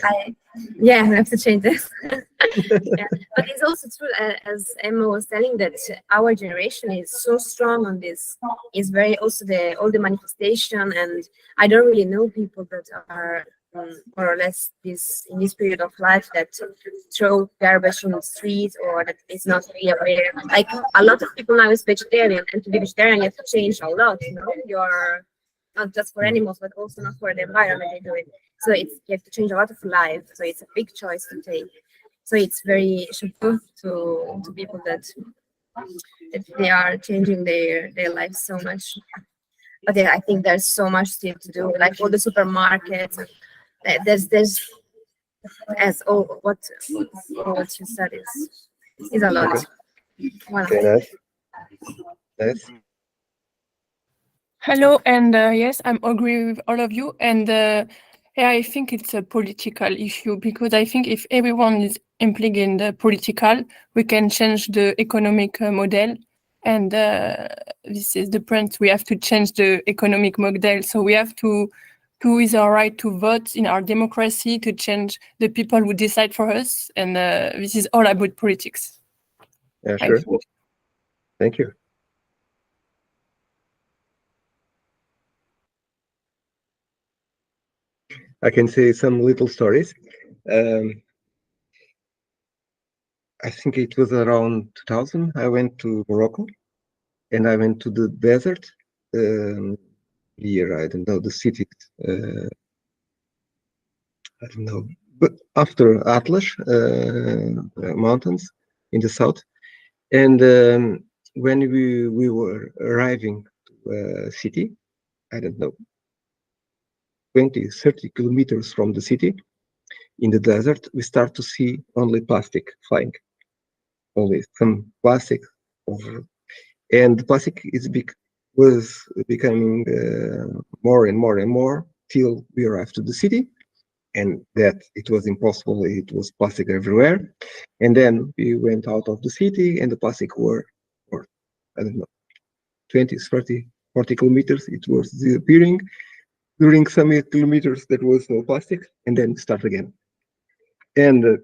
G: Yeah, we have to change this. Yeah. But it's also true, as Emma was telling, that our generation is so strong on this. Is very also all the manifestation, and I don't really know people that are more or less in this period of life that throw garbage on the street, or that is not really aware. Like a lot of people now is vegetarian, and to be vegetarian you have to change a lot. You're not just for animals, but also not for the environment they do it. So you have to change a lot of life. So it's a big choice to take. So it's very chapeau to people that they are changing their lives so much. But yeah, I think there's so much still to do. Like all the supermarkets, there's as what you said is a lot. Wow.
A: Okay, nice.
H: Hello, and yes, I'm agree with all of you. And yeah, I think it's a political issue, because I think if everyone is implicated in the political, we can change the economic model. And this is the point. We have to change the economic model. So we have to use our right to vote in our democracy to change the people who decide for us. And this is all about politics.
A: Yeah, sure. Thank you. I can say some little stories. I think it was around 2000. I went to Morocco, and I went to the desert. Here, I don't know the city. I don't know, but after Atlas mountains in the south, and when we were arriving to a city, I don't know, 20, 30 kilometers from the city, in the desert, we start to see only plastic flying, only some plastic over, and the plastic was becoming more and more and more till we arrived to the city, and that it was impossible. It was plastic everywhere, and then we went out of the city, and the plastic were, or I don't know, 20, 30, 40 kilometers. It was disappearing. During some kilometers, there was no plastic, and then start again. And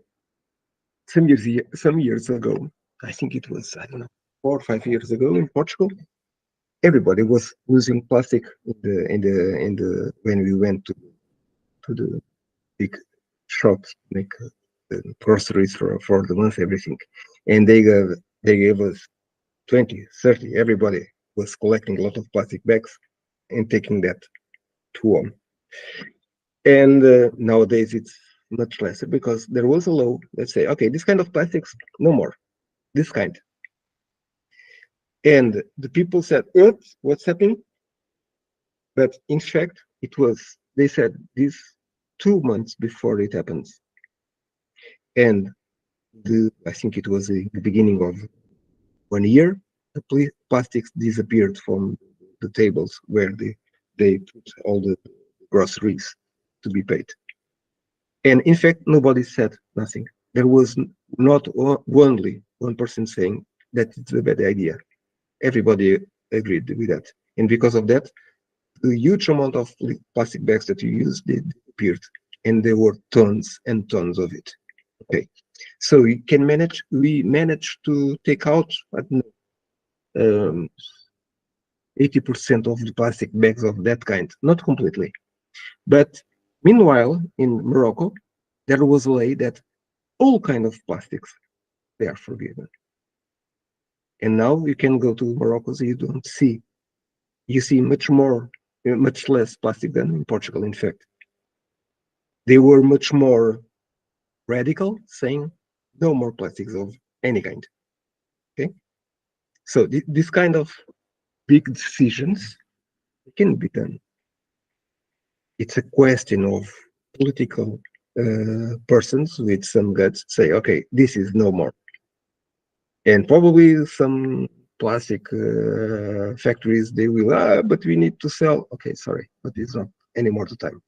A: some years ago, I think it was, I don't know, 4 or 5 years ago in Portugal, everybody was using plastic in the when we went to the big shops, like the groceries for the month, everything, and they gave us 20, 30. Everybody was collecting a lot of plastic bags and taking that to home. And nowadays it's much less, because there was a law that say, okay, this kind of plastics, no more, this kind. And the people said, oops, what's happening? But in fact, they said this 2 months before it happens. And I think it was the beginning of 1 year, the plastics disappeared from the tables where they put all the groceries to be paid. And in fact, nobody said nothing. There was not only one person saying that it's a bad idea. Everybody agreed with that. And because of that, the huge amount of plastic bags that you used disappeared. And there were tons and tons of it. Okay. So we managed to take out, I don't know, 80% of the plastic bags of that kind, not completely. But meanwhile, in Morocco, there was a law that all kind of plastics they are forgiven. And now you can go to Morocco, so you don't see, you see much more, much less plastic than in Portugal, in fact. They were much more radical, saying no more plastics of any kind. Okay, so this kind of big decisions can be done. It's a question of political persons with some guts say, okay, this is no more. And probably some plastic factories, they will, but we need to sell. Okay, sorry, but it's not anymore the time.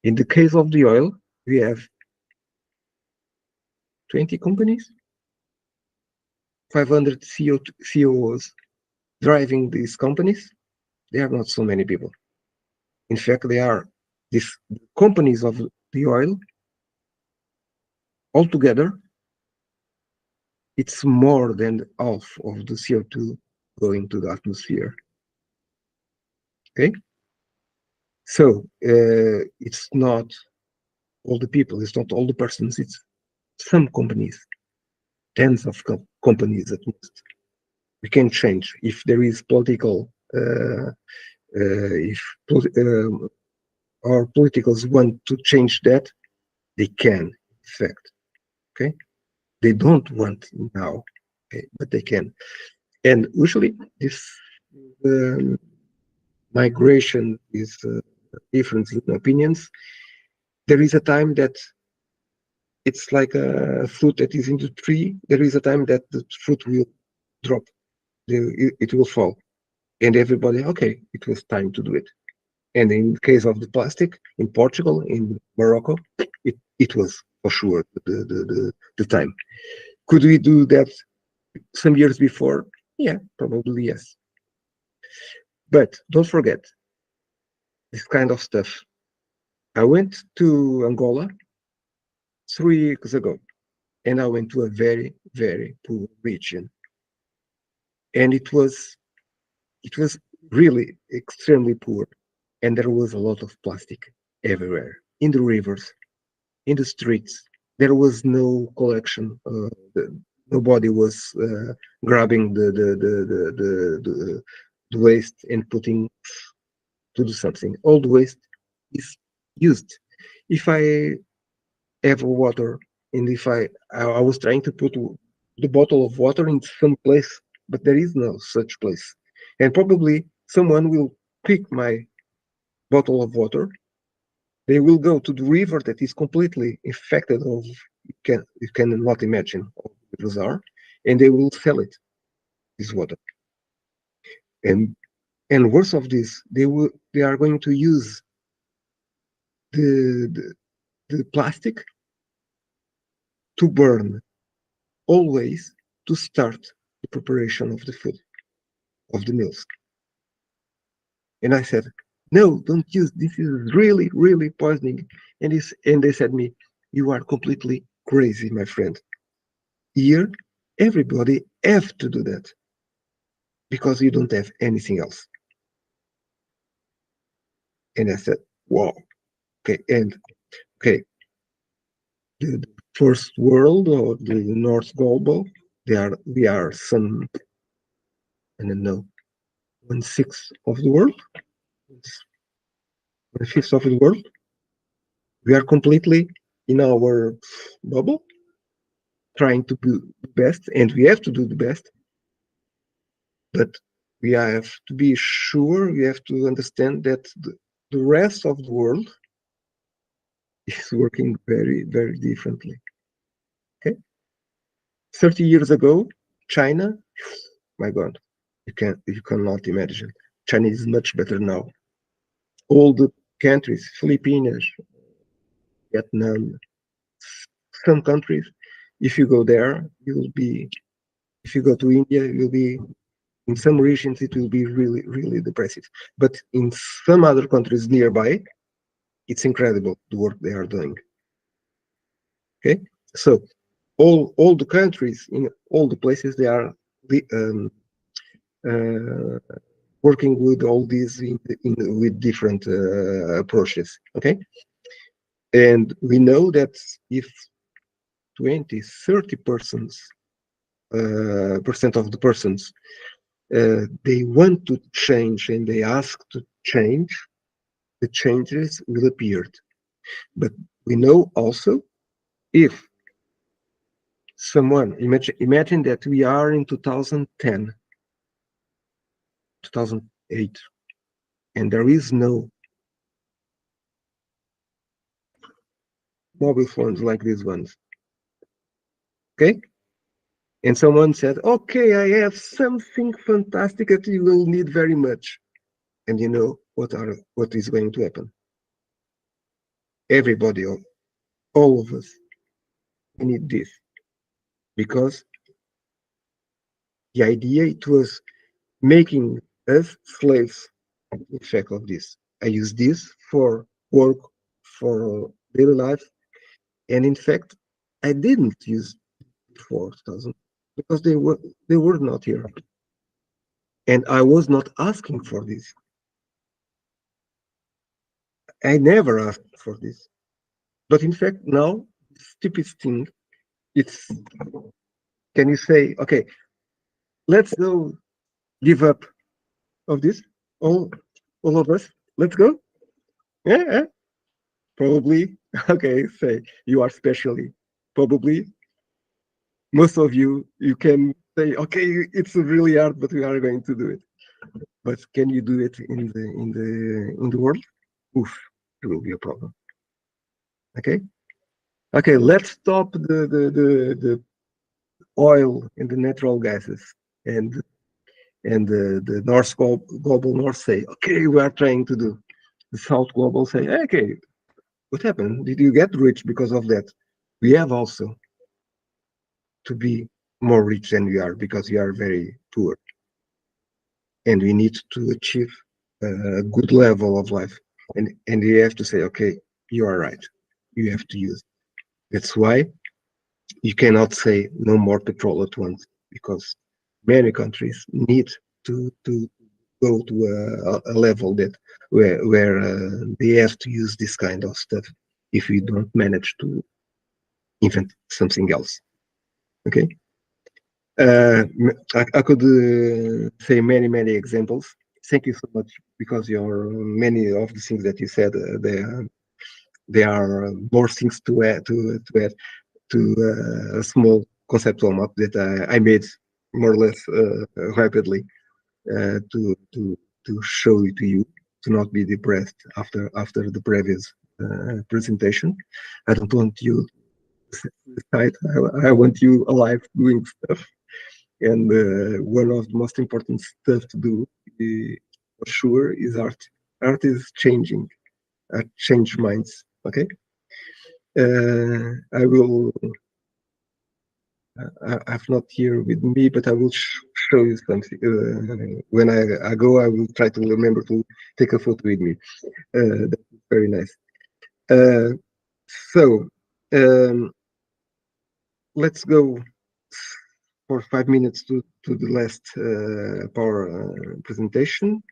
A: In the case of the oil, we have 20 companies, 500 CEOs driving these companies. They are not so many people. In fact, they are these companies of the oil altogether. It's more than half of the CO2 going to the atmosphere. Okay, so it's not all the people, it's not all the persons, it's some companies, tens of companies at most. We can change if there is political, if our politicals want to change that, they can, in fact. Okay, they don't want now, okay, but they can. And usually this migration is difference in opinions. There is a time that it's like a fruit that is in the tree. There is a time that the fruit will drop, it will fall, and everybody, okay, it was time to do it. And in the case of the plastic, in Portugal, in Morocco, it was for sure the time. Could we do that some years before? Yeah, probably yes. But don't forget this kind of stuff. I went to Angola 3 weeks ago, and I went to a very, very poor region. And it was really extremely poor. And there was a lot of plastic everywhere, in the rivers, in the streets. There was no collection. Nobody was grabbing the waste and putting to do something. All the waste is used. If I have water, and if I was trying to put the bottle of water in some place, but there is no such place, and probably someone will pick my bottle of water. They will go to the river that is completely infected of, you cannot imagine what rivers are, and they will sell it, this water. And worse of this, they are going to use the plastic to burn, always to start the preparation of the food, of the meals. And I said, no, don't use, this is really, really poisoning. And they said me, you are completely crazy, my friend. Here, everybody have to do that because you don't have anything else. And I said, wow, okay, and okay, the first world or the North Global, we are some, I don't know, 1/6 of the world, 1/5 of the world. We are completely in our bubble, trying to do the best, and we have to do the best. But we have to be sure, we have to understand that the rest of the world is working very, very differently. Okay, 30 years ago, China, my God, you cannot imagine. China is much better now. All the countries, Philippines, Vietnam, some countries, if you go there, you'll be, if you go to India, you'll be, in some regions, it will be really, really depressive. But in some other countries nearby, it's incredible the work they are doing. Okay, so all the countries in all the places, they are working with all these with different approaches. Okay, and we know that if 20, 30% of the persons they want to change and they ask to change, the changes will appear. But we know also, if someone, imagine that we are in 2010, 2008, and there is no mobile phones like these ones, okay? And someone said, okay, I have something fantastic that you will need very much. And you know what is going to happen? Everybody, all of us, we need this. Because the idea, it was making us slaves, in fact, of this. I use this for work, for daily life. And in fact, I didn't use it for 2000 because they were not here. And I was not asking for this. I never asked for this. But in fact, now, the stupidest thing, it's, can you say, okay, let's go give up of this, all of us, let's go? Yeah, probably. Okay, say, you are specially, probably, most of you can say, okay, it's really hard, but we are going to do it. But can you do it in the world? Oof, it will be a problem. Okay. Okay, let's stop the oil and the natural gases, and the North global North say, okay, we are trying to do. The South global say, okay, what happened? Did you get rich because of that? We have also to be more rich than we are because we are very poor, and we need to achieve a good level of life. And you have to say, okay, you are right. You have to use. That's why you cannot say no more petrol at once, because many countries need to go to a level that where they have to use this kind of stuff if we don't manage to invent something else. Okay. I could say many examples. Thank you so much, because your many of the things that you said, there are more things to add to a small conceptual map that I made more or less rapidly to show it to you, to not be depressed after the previous presentation. I don't want you to I want you alive doing stuff. And one of the most important stuff to do, for sure, is art. Art is changing. Art change minds. Okay. I will. I've not here with me, but I will show you something. When I go, I will try to remember to take a photo with me. That's very nice. So let's go for 5 minutes to the last power presentation.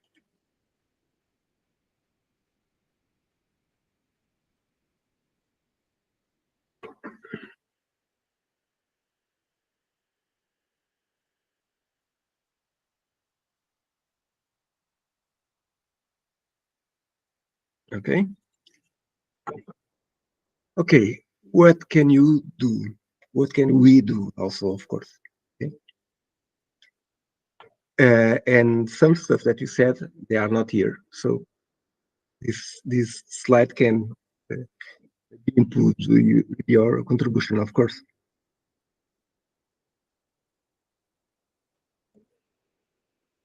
A: Okay. Okay. What can you do? What can we do also, of course? Okay. And some stuff that you said, they are not here. So this slide can include your contribution, of course.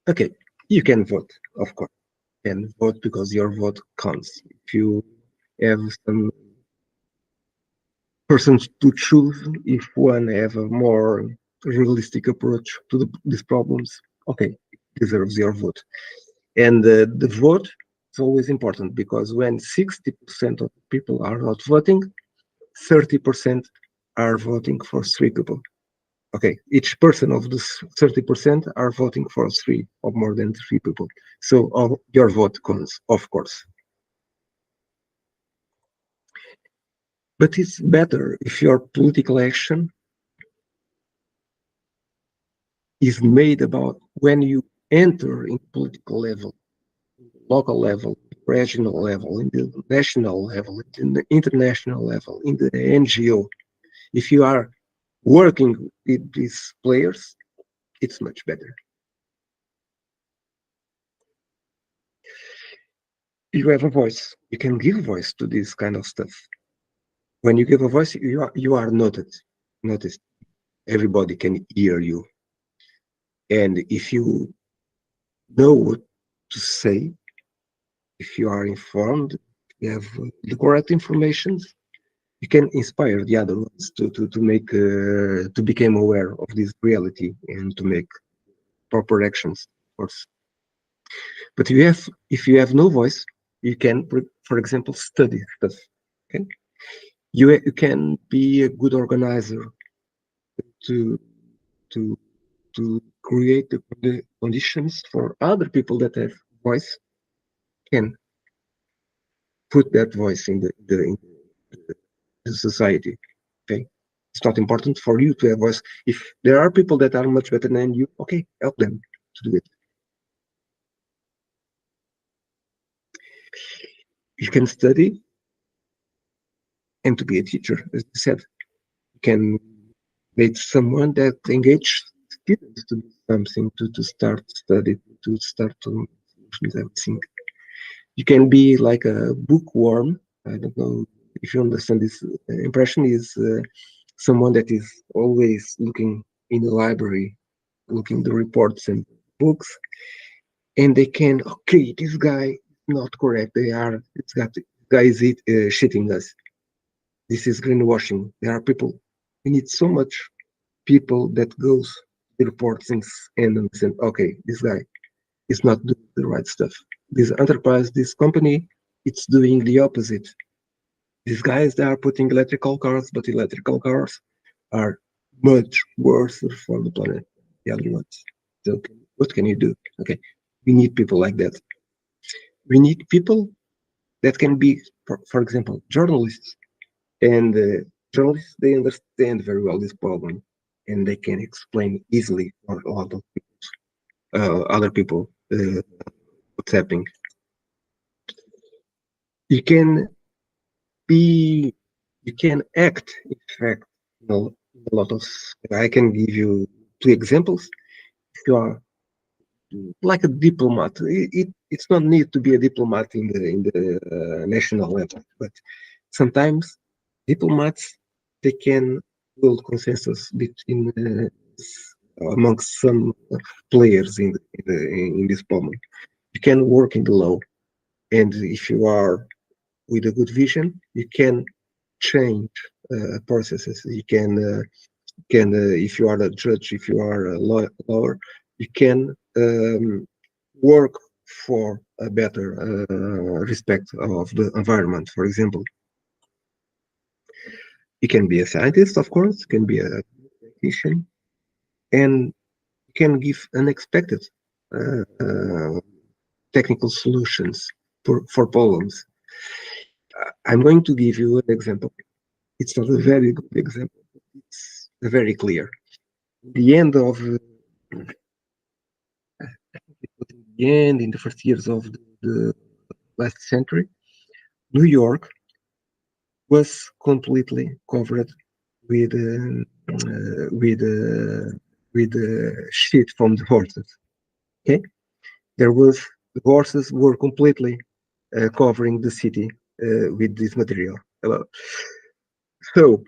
A: Okay, you can vote, of course. And vote because your vote counts. If you have some persons to choose, if one have a more realistic approach to these problems, okay, deserves your vote. And the vote is always important, because when 60% of people are not voting, 30% are voting for 3 people. Okay, each person of this 30% are voting for 3 or more than 3 people. So your vote counts, of course. But it's better if your political action is made about when you enter in political level, local level, regional level, in the national level, in the international level, in the NGO. If you are working with these players, it's much better. You have a voice. You can give voice to this kind of stuff. When you give a voice, you are noticed. Everybody can hear you. And if you know what to say, if you are informed, you have the correct information, you can inspire the other ones to become aware of this reality and to make proper actions, of course. But if you have no voice, you can, for example, study stuff. Okay, you can be a good organizer to to to create the conditions for other people that have voice can put that voice in the society. Okay, it's not important for you to have voice. If there are people that are much better than you, okay, help them to do it. You can study and to be a teacher, as you said. You can make someone that engage students to do something, to start study, to start to everything. You can be like a bookworm. I don't know if you understand this impression. Is someone that is always looking in the library, looking the reports and books, and they can, okay, this guy is not correct. This guy is shitting us. This is greenwashing. There are people. We need so much people that goes the reports and say, okay, this guy is not doing the right stuff. This enterprise, this company, it's doing the opposite. These guys, they are putting electrical cars, but electrical cars are much worse for the planet. The other ones. So what can you do? Okay, we need people like that. We need people that can be, for example, journalists. And journalists, they understand very well this problem, and they can explain easily for a lot of people, other people what's happening. You can act, in fact, a lot of. I can give you 2 examples. If you are like a diplomat, it's not need to be a diplomat in the national level, but sometimes diplomats, they can build consensus between amongst some players in this problem. You can work in the law, and if you are with a good vision, you can change processes. You can if you are a judge, if you are a lawyer, you can work for a better respect of the environment, for example. You can be a scientist, of course, you can be a technician, and you can give unexpected technical solutions for problems. I'm going to give you an example. It's not a very good example, but it's very clear. The end of in the first years of the last century, New York was completely covered with shit from the horses. Okay, the horses were completely covering the city with this material. So,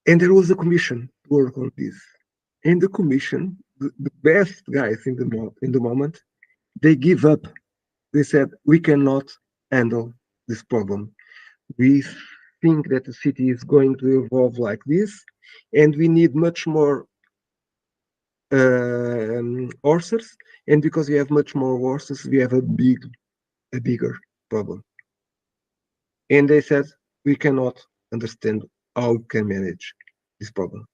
A: and there was a commission to work on this. And the commission, the best guys in the moment, they give up. They said, we cannot handle this problem. We think that the city is going to evolve like this, and we need much more horses. And because we have much more horses, we have a bigger problem. And they said, we cannot understand how we can manage this problem.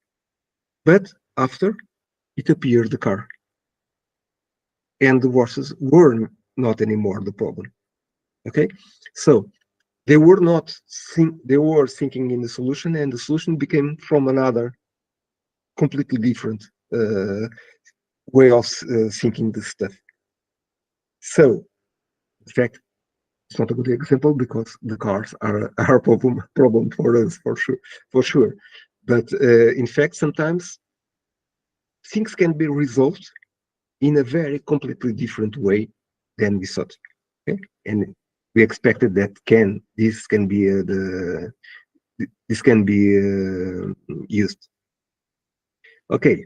A: But after, it appeared the car. And the horses were not anymore the problem. Okay? So they were not they were thinking in the solution, and the solution became from another completely different way of thinking this stuff. So, in fact, it's not a good example because the cars are a problem for us for sure. But in fact, sometimes things can be resolved in a very completely different way than we thought. Okay, and we expected that this can be used. Okay,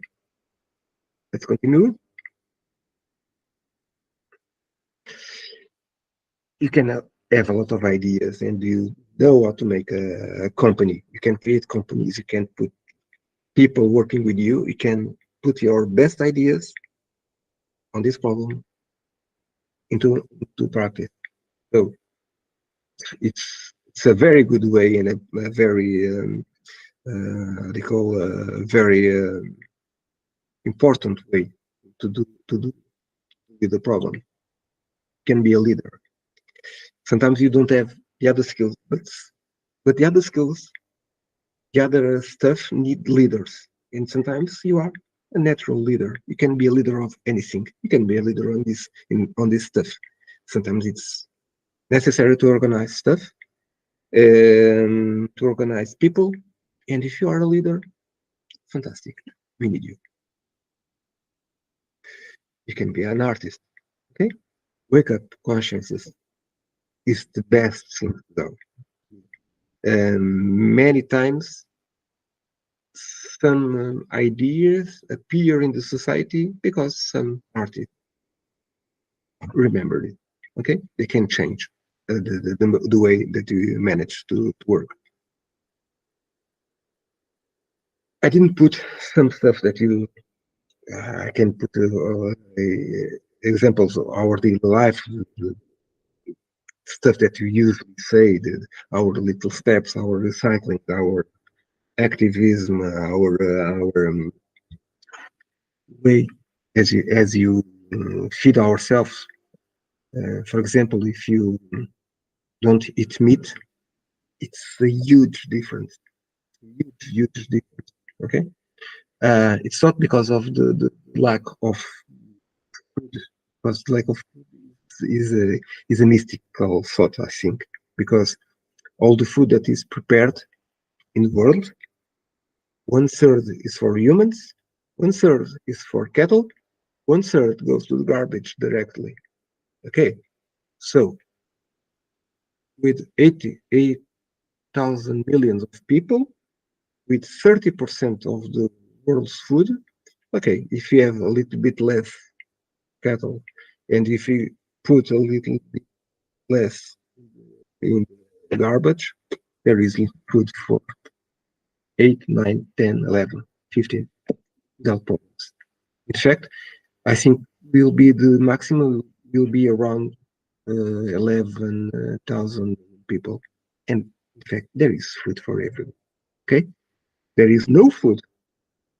A: let's continue. You can have a lot of ideas, and you know how to make a company. You can create companies. You can put people working with you. You can put your best ideas on this problem into practice. So it's a very good way and a very they call a very important way to do with the problem. You can be a leader. Sometimes you don't have the other skills, but the other skills, the other stuff need leaders. And sometimes you are a natural leader. You can be a leader of anything. You can be a leader on this stuff. Sometimes it's necessary to organize stuff, to organize people. And if you are a leader, fantastic. We need you. You can be an artist. Okay? Wake up consciences is the best thing to do. Many times some ideas appear in the society because some artists remembered it. Okay, they can change the way that you manage to work. I didn't put some stuff that you I can put examples of our daily life, stuff that you usually say, our little steps, our recycling, our activism, our way as you feed ourselves. For example, if you don't eat meat, it's a huge difference. Huge difference. Okay, it's not because of the lack of food, because lack of food is a mystical thought, I think, because all the food that is prepared in the world, 1/3 is for humans, 1/3 is for cattle, 1/3 goes to the garbage directly. Okay, so with 88,000 millions of people, with 30% of the world's food, okay, if you have a little bit less cattle, and if you put a little bit less in the garbage, there is food for 8, 9, 10, 11, 15 without problems. In fact, I think the maximum will be around 11,000 people. And in fact, there is food for everyone. Okay? There is no food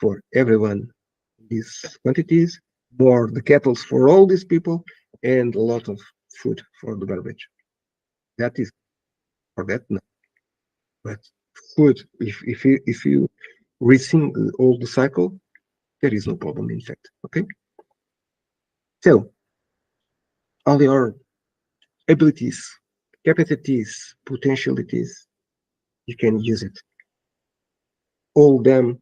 A: for everyone in these quantities, more the kettles for all these people, and a lot of food for the garbage. That is for that, no. But food, if you rethink all the cycle, there is no problem, in fact. Okay? So, all your abilities, capacities, potentialities, you can use it. All them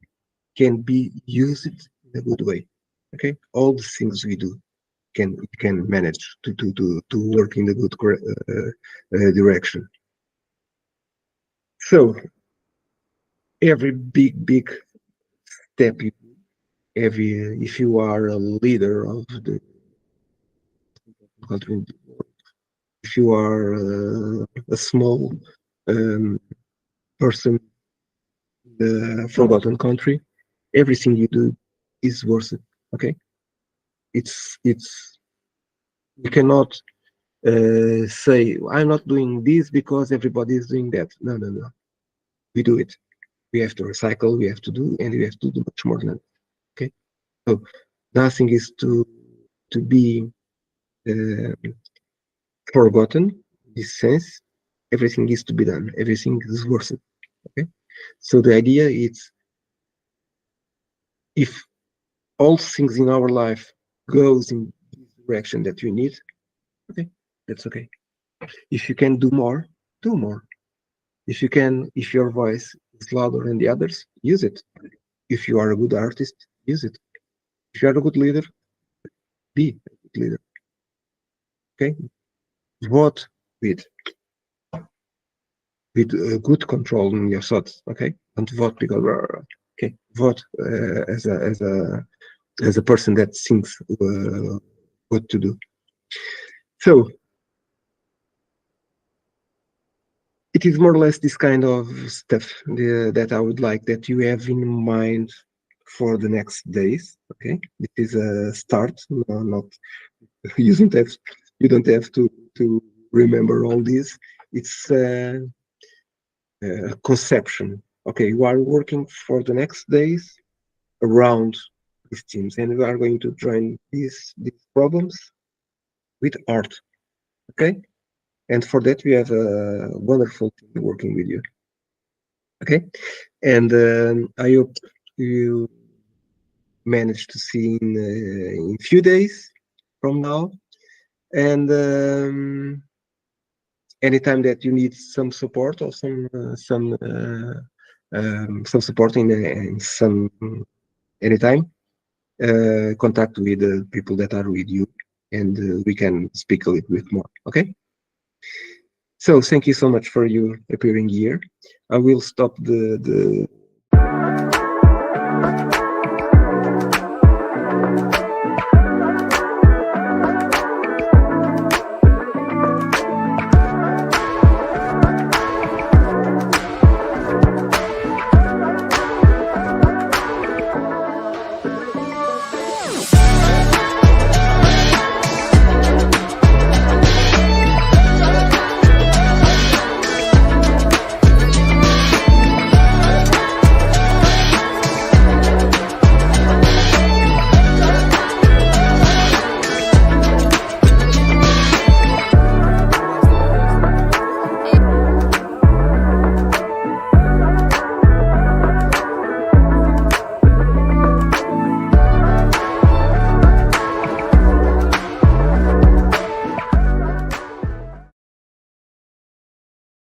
A: can be used in a good way. Okay, all the things we do can manage to work in a good direction. So every big step, if you are a leader of the country, if you are a small person in a forgotten country, everything you do is worth it. Okay, it's you cannot say I'm not doing this because everybody is doing that. No, we do it. We have to recycle, we have to do, and we have to do much more than that. Okay, so nothing is to be forgotten in this sense. everything needs to be done. Everything is worth it. Okay. So the idea is, if all things in our life goes in the direction that you need, okay, that's okay. If you can do more, do more. If you can, if your voice is louder than the others, use it. If you are a good artist, use it. If you are a good leader, be a good leader. Okay, vote with good control in your thoughts. Okay, don't vote because okay, vote as a person that thinks what to do. So it is more or less this kind of stuff that I would like that you have in mind for the next days. Okay, it is a start. No, not you don't have to remember all this. It's a conception. Okay, you are working for the next days around these teams, and we are going to join these problems with art. Okay, and for that we have a wonderful team working with you. Okay, and I hope you manage to see in a few days from now. And anytime that you need some support or some support in some anytime, contact with the people that are with you, and we can speak a little bit more. Okay. So thank you so much for you appearing here. I will stop the